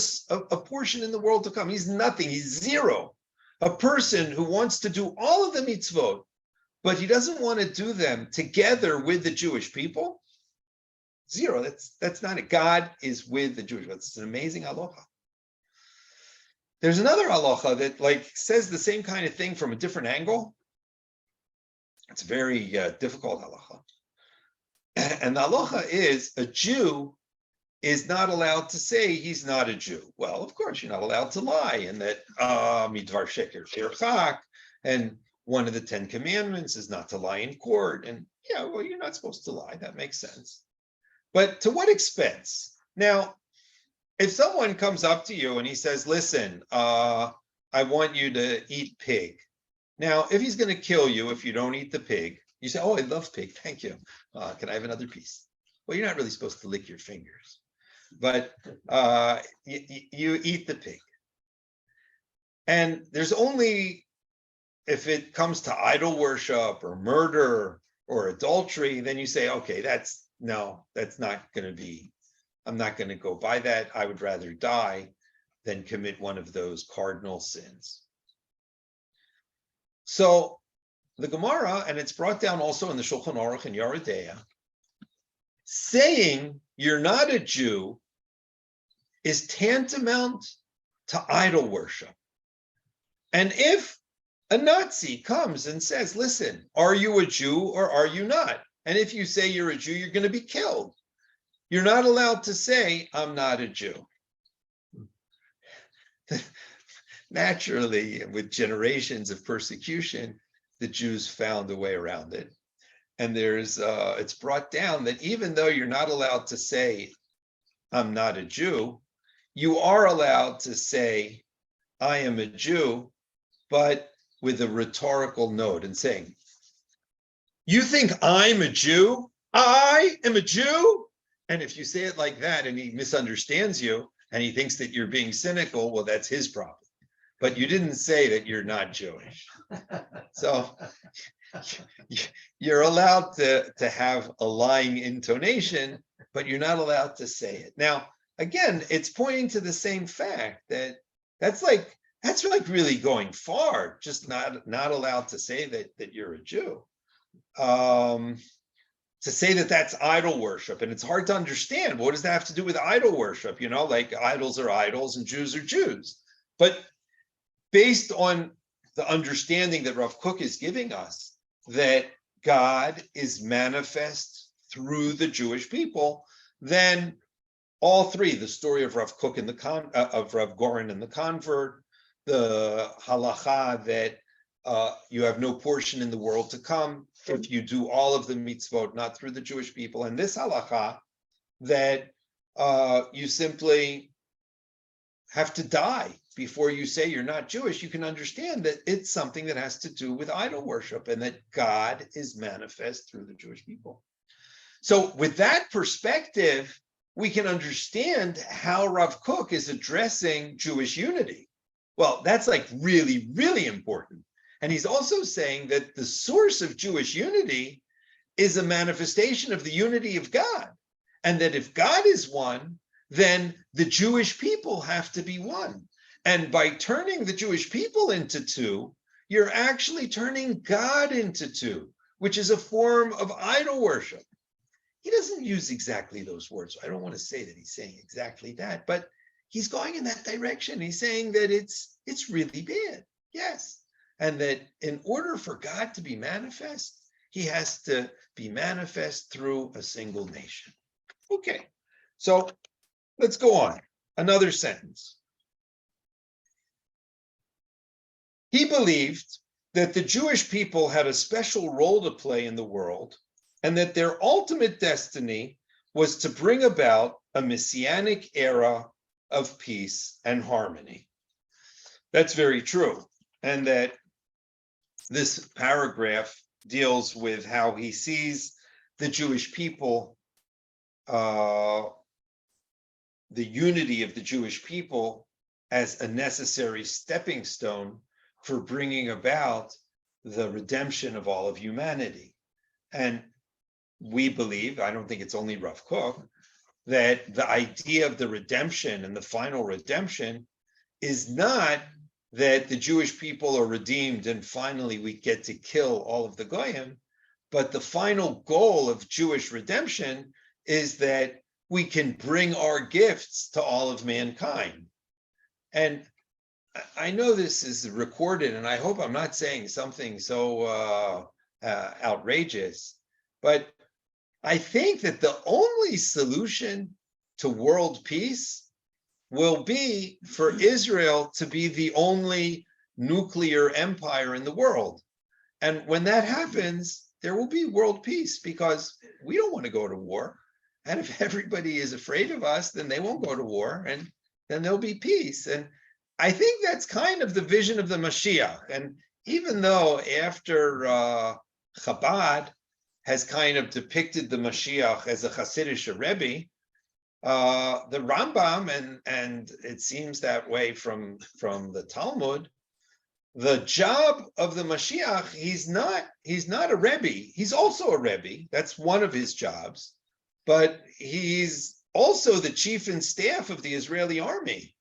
a portion in the world to come. He's nothing. He's zero. A person who wants to do all of the mitzvot, but he doesn't want to do them together with the Jewish people. Zero. That's not it. God is with the Jewish people. It's an amazing halacha. There's another halacha that like says the same kind of thing from a different angle. It's a very difficult halacha. And the halacha is a Jew is not allowed to say he's not a Jew. Well, of course, you're not allowed to lie, and that midvar sheker shirchak, and one of the 10 commandments is not to lie in court. And yeah, well, you're not supposed to lie. That makes sense. But to what expense? Now, if someone comes up to you and he says, listen, I want you to eat pig. Now, if he's going to kill you if you don't eat the pig, you say, oh, I love pig. Thank you. Can I have another piece? Well, you're not really supposed to lick your fingers, but you eat the pig. And there's only, if it comes to idol worship or murder or adultery, then you say, okay, that's not going to be, I'm not going to go by that. I would rather die than commit one of those cardinal sins. So the Gemara, and it's brought down also in the Shulchan Aruch and Yeridea, saying you're not a Jew is tantamount to idol worship. And if a Nazi comes and says, listen, are you a Jew or are you not? And if you say you're a Jew, you're going to be killed. You're not allowed to say, I'm not a Jew. Naturally, with generations of persecution, the Jews found a way around it. And it's brought down that even though you're not allowed to say, I'm not a Jew, you are allowed to say, I am a Jew, but with a rhetorical note and saying, you think I'm a Jew? I am a Jew? And if you say it like that and he misunderstands you and he thinks that you're being cynical, well, that's his problem. But you didn't say that you're not Jewish. So you're allowed to have a lying intonation, but you're not allowed to say it. Now, again, it's pointing to the same fact that that's like really going far, just not allowed to say that you're a Jew. To say that that's idol worship, and it's hard to understand. What does that have to do with idol worship? You know, like idols are idols and Jews are Jews. But based on the understanding that Rav Kook is giving us, that God is manifest through the Jewish people, then all three, the story of Rav Kook and of Rav Gorin and the convert, the halacha that you have no portion in the world to come if you do all of the mitzvot, not through the Jewish people, and this halacha that you simply have to die before you say you're not Jewish, you can understand that it's something that has to do with idol worship and that God is manifest through the Jewish people. So with that perspective, we can understand how Rav Kook is addressing Jewish unity. Well, that's like really, really important. And he's also saying that the source of Jewish unity is a manifestation of the unity of God. And that if God is one, then the Jewish people have to be one. And by turning the Jewish people into two, you're actually turning God into two, which is a form of idol worship. He doesn't use exactly those words. I don't want to say that he's saying exactly that, but he's going in that direction. He's saying that it's really bad, yes. And that in order for God to be manifest, he has to be manifest through a single nation. Okay, so let's go on. Another sentence. He believed that the Jewish people had a special role to play in the world, and that their ultimate destiny was to bring about a messianic era of peace and harmony. That's very true. And that this paragraph deals with how he sees the Jewish people, the unity of the Jewish people as a necessary stepping stone for bringing about the redemption of all of humanity. And we believe, I don't think it's only Rav Kook, that the idea of the redemption and the final redemption is not that the Jewish people are redeemed and finally we get to kill all of the Goyim, but the final goal of Jewish redemption is that we can bring our gifts to all of mankind. And I know this is recorded, and I hope I'm not saying something so outrageous, but I think that the only solution to world peace will be for Israel to be the only nuclear empire in the world. And when that happens, there will be world peace, because we don't want to go to war. And if everybody is afraid of us, then they won't go to war, and then there'll be peace. And I think that's kind of the vision of the Mashiach. And even though after Chabad has kind of depicted the Mashiach as a Hasidic Rebbe, the Rambam, and it seems that way from the Talmud, the job of the Mashiach, he's not a Rebbe. He's also a Rebbe. That's one of his jobs. But he's also the chief in staff of the Israeli army.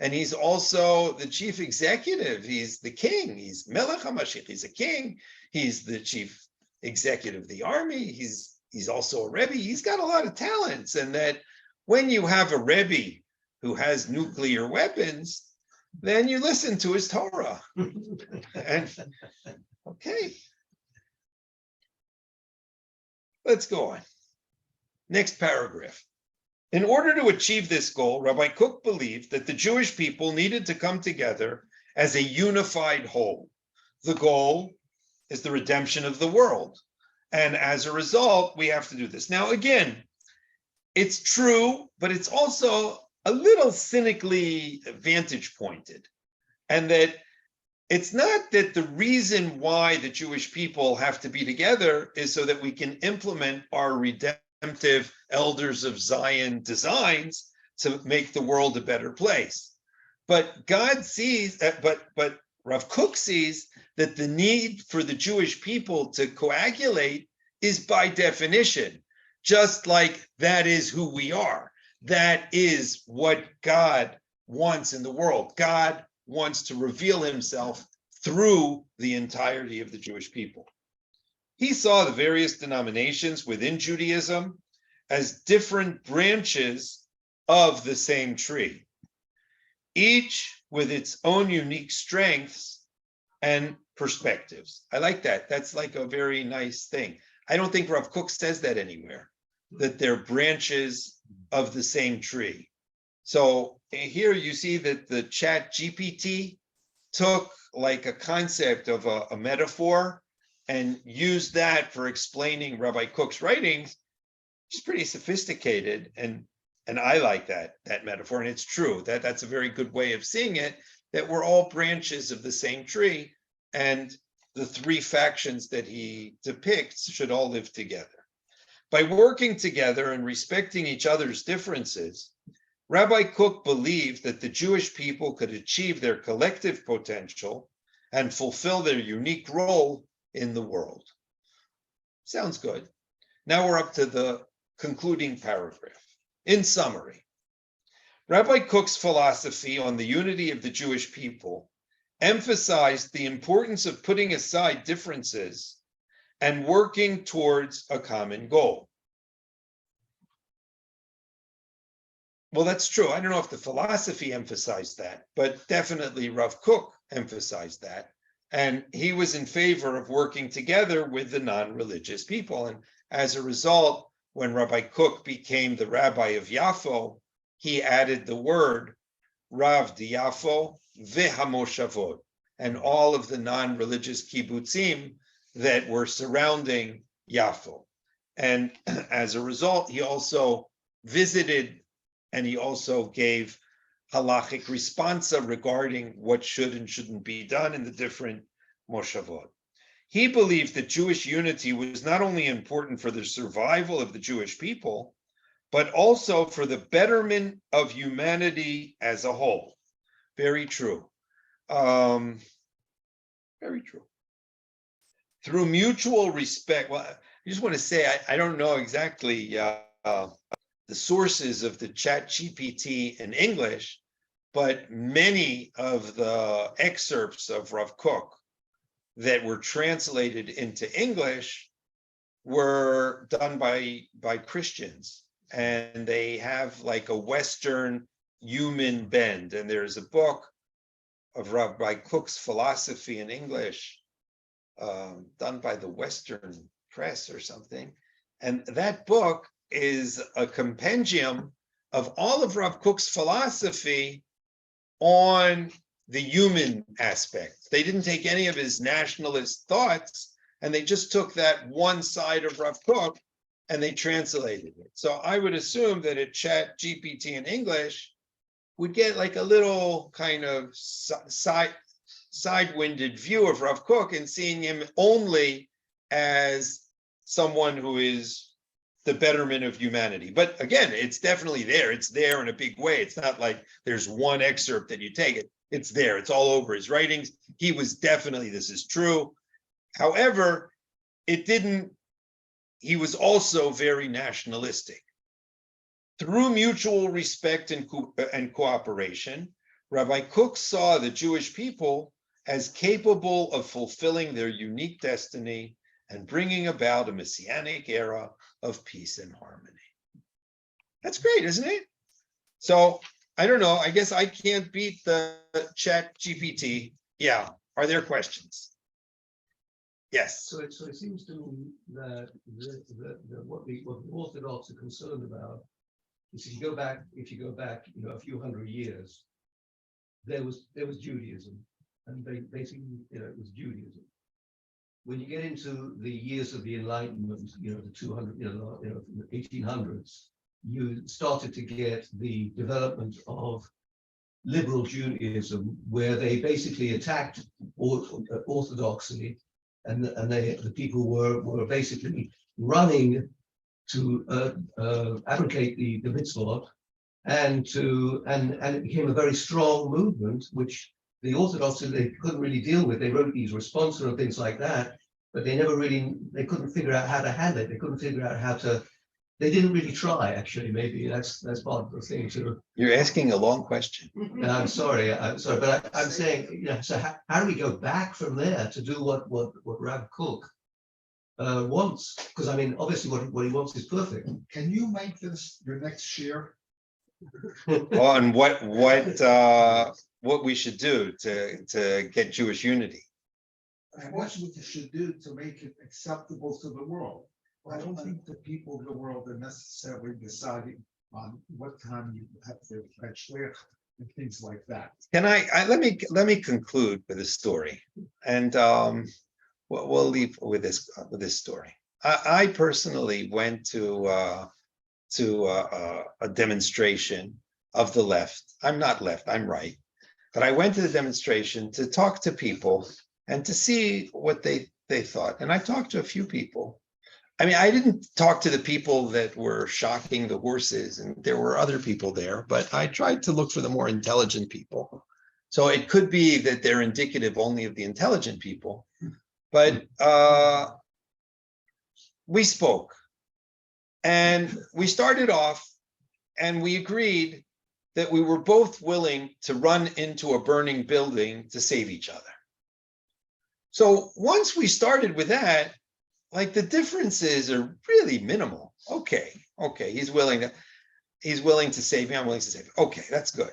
And he's also the chief executive. He's the king. He's Melech HaMashiach. He's a king. He's the chief executive of the army. He's also a Rebbe. He's got a lot of talents. And that when you have a Rebbe who has nuclear weapons, then you listen to his Torah. And okay. Let's go on. Next paragraph. In order to achieve this goal, Rabbi Kook believed that the Jewish people needed to come together as a unified whole. The goal is the redemption of the world. And as a result, we have to do this. Now, again, it's true, but it's also a little cynically vantage pointed. And that it's not that the reason why the Jewish people have to be together is so that we can implement our redemptive Elders of Zion designs to make the world a better place. But God sees, but Rav Kook sees that the need for the Jewish people to coagulate is by definition, just like that is who we are. That is what God wants in the world. God wants to reveal himself through the entirety of the Jewish people. He saw the various denominations within Judaism as different branches of the same tree, each with its own unique strengths and perspectives. I like that. That's like a very nice thing. I don't think Rav Kook says that anywhere, that they're branches of the same tree. So here you see that the Chat GPT took like a concept of a metaphor and used that for explaining Rabbi Kook's writings. It's pretty sophisticated, and I like that metaphor, and it's true. That's a very good way of seeing it, that we're all branches of the same tree, and the three factions that he depicts should all live together. By working together and respecting each other's differences, Rabbi Kook believed that the Jewish people could achieve their collective potential and fulfill their unique role in the world. Sounds good. Now we're up to the concluding paragraph. In summary, Rabbi Kook's philosophy on the unity of the Jewish people emphasized the importance of putting aside differences and working towards a common goal. Well, that's true. I don't know if the philosophy emphasized that, but definitely Rav Kook emphasized that. And he was in favor of working together with the non-religious people. And as a result, when Rabbi Kook became the rabbi of Yafo, he added the word Rav de Yafo v'hamoshavot, and all of the non-religious kibbutzim that were surrounding Yafo. And as a result, he also visited and he also gave halachic responsa regarding what should and shouldn't be done in the different moshavot. He believed that Jewish unity was not only important for the survival of the Jewish people, but also for the betterment of humanity as a whole. Very true. Very true. Through mutual respect, well, I just want to say, I don't know exactly the sources of the Chat GPT in English, but many of the excerpts of Rav Kook that were translated into English were done by Christians, and they have like a Western human bend. And there's a book of Rabbi Kook's philosophy in English done by the Western Press or something. And that book is a compendium of all of Rav Kook's philosophy on the human aspect. They didn't take any of his nationalist thoughts, and they just took that one side of Rav Kook and they translated it. So I would assume that a Chat GPT in English would get like a little kind of side-winded view of Rav Kook and seeing him only as someone who is the betterment of humanity. But again, it's definitely there. It's there in a big way. It's not like there's one excerpt that you take it. It's there. It's all over his writings. He was definitely, this is true. However, he was also very nationalistic. Through mutual respect and cooperation, Rabbi Kook saw the Jewish people as capable of fulfilling their unique destiny and bringing about a messianic era of peace and harmony. That's great, isn't it? So I don't know. I guess I can't beat the Chat GPT. Yeah. Are there questions? Yes. So it seems to me that what the Orthodox are concerned about is if you go back, a few hundred years, there was Judaism, and basically, it was Judaism. When you get into the years of the Enlightenment, the 200, the 1800s, you started to get the development of liberal Judaism, where they basically attacked orthodoxy, and the people were basically running to abrogate the mitzvot, and it became a very strong movement, which the Orthodox, they couldn't really deal with. They wrote these responses and things like that, but they couldn't figure out how to handle it. They couldn't figure out they didn't really try, actually. Maybe that's part of the thing too. You're asking a long question. I'm sorry, but I'm saying, so how do we go back from there to do what Rav Kook wants? Because I mean, obviously what he wants is perfect. Can you make this your next share? On what we should do to get Jewish unity. And what you should do to make it acceptable to the world. I don't think the people of the world are necessarily deciding on what time you have to fetch and things like that. Can I let me conclude with a story, and we'll leave with this story. I personally went to a demonstration of the left. I'm not left, I'm right. But I went to the demonstration to talk to people and to see what they thought. And I talked to a few people. I mean, I didn't talk to the people that were shocking the horses, and there were other people there, but I tried to look for the more intelligent people. So it could be that they're indicative only of the intelligent people, but we spoke and we started off and we agreed that we were both willing to run into a burning building to save each other. So once we started with that, like the differences are really minimal. Okay, he's willing to save me, I'm willing to save him. Okay, that's good.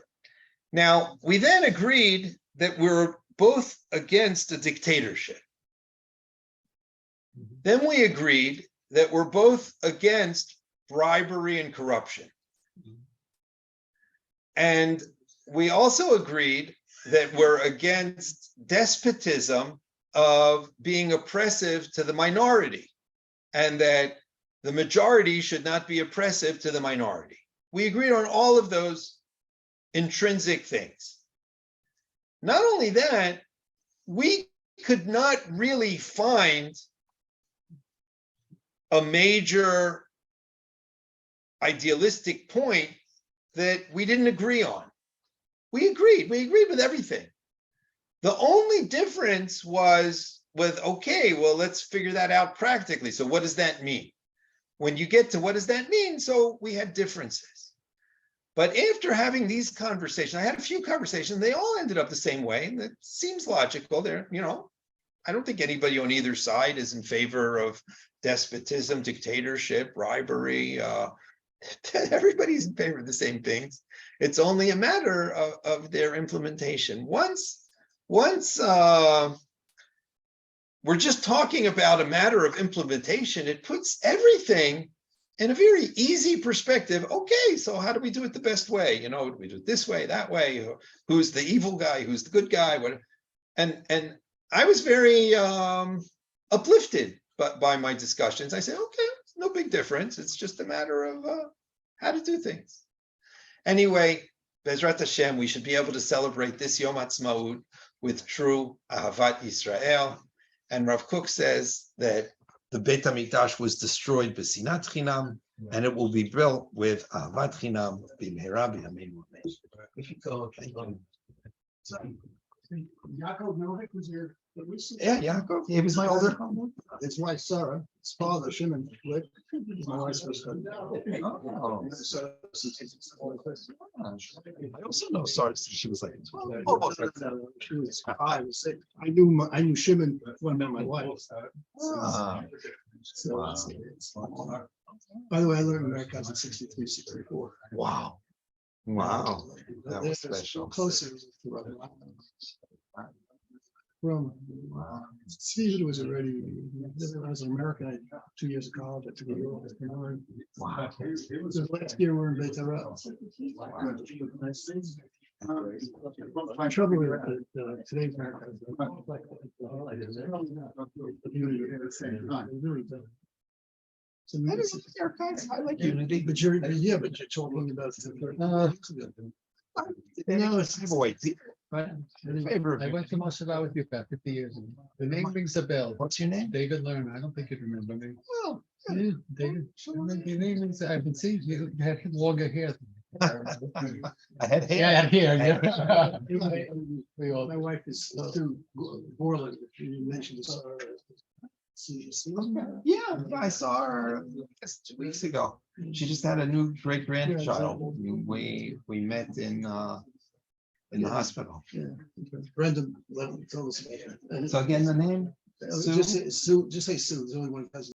Now, we then agreed that we're both against a dictatorship. Then we agreed that we're both against bribery and corruption. And we also agreed that we're against despotism of being oppressive to the minority, and that the majority should not be oppressive to the minority. We agreed on all of those intrinsic things. Not only that, we could not really find a major idealistic point that we didn't agree on. We agreed with everything. The only difference was with, okay, well, let's figure that out practically. So what does that mean? When you get to what does that mean? So we had differences. But after having these conversations, I had a few conversations, they all ended up the same way. And it seems logical. There, I don't think anybody on either side is in favor of despotism, dictatorship, bribery. Everybody's in favor of the same things. It's only a matter of their implementation. Once we're just talking about a matter of implementation, it puts everything in a very easy perspective. Okay, so how do we do it the best way? Do we do it this way, that way? Who's the evil guy? Who's the good guy? And I was very uplifted by my discussions. I said, okay, no big difference. It's just a matter of how to do things. Anyway, Bezrat Hashem, we should be able to celebrate this Yom Ha'atzmaut with true Ahavat Yisrael. And Rav Kook says that the Beit HaMikdash was destroyed b'sinat chinam, and it will be built with Ahavat Chinam b'mehera b'yameinu amen. If you go, Yaakov Novik was here. yeah, Yaakov, he was my older. His wife Sarah, his father Shimon, my wife's husband. Oh. I also know Sarah. She was like 12. She was 5 or 6. I knew Shimon when I met my wife. Ah. So, Wow. by the way, I learned America in 63, 64. Wow. That was They're special. Closer to Rabbi. From Stephen was already, I was in America, I had 2 years of college, I took a year off. Wow. So last year we're in Beit Hara. My trouble with today's America is I like unity. but you're talking about. No, it's. Favor. I went to Moshe with you about 50 years ago. The name rings a bell. What's your name? David Lerner. I don't think you'd remember me. Well, Yeah, David. Your name rings. I've been seeing you had longer hair. I had hair. Yeah, hair. Yeah. We all. My wife is Sue Borland, if you mentioned this. Yeah, I saw her 2 weeks ago. She just had a new great grandchild. We met in the hospital. Yeah. Brenda told us about it. So again, the name? Just say Sue, it's the only one cousin.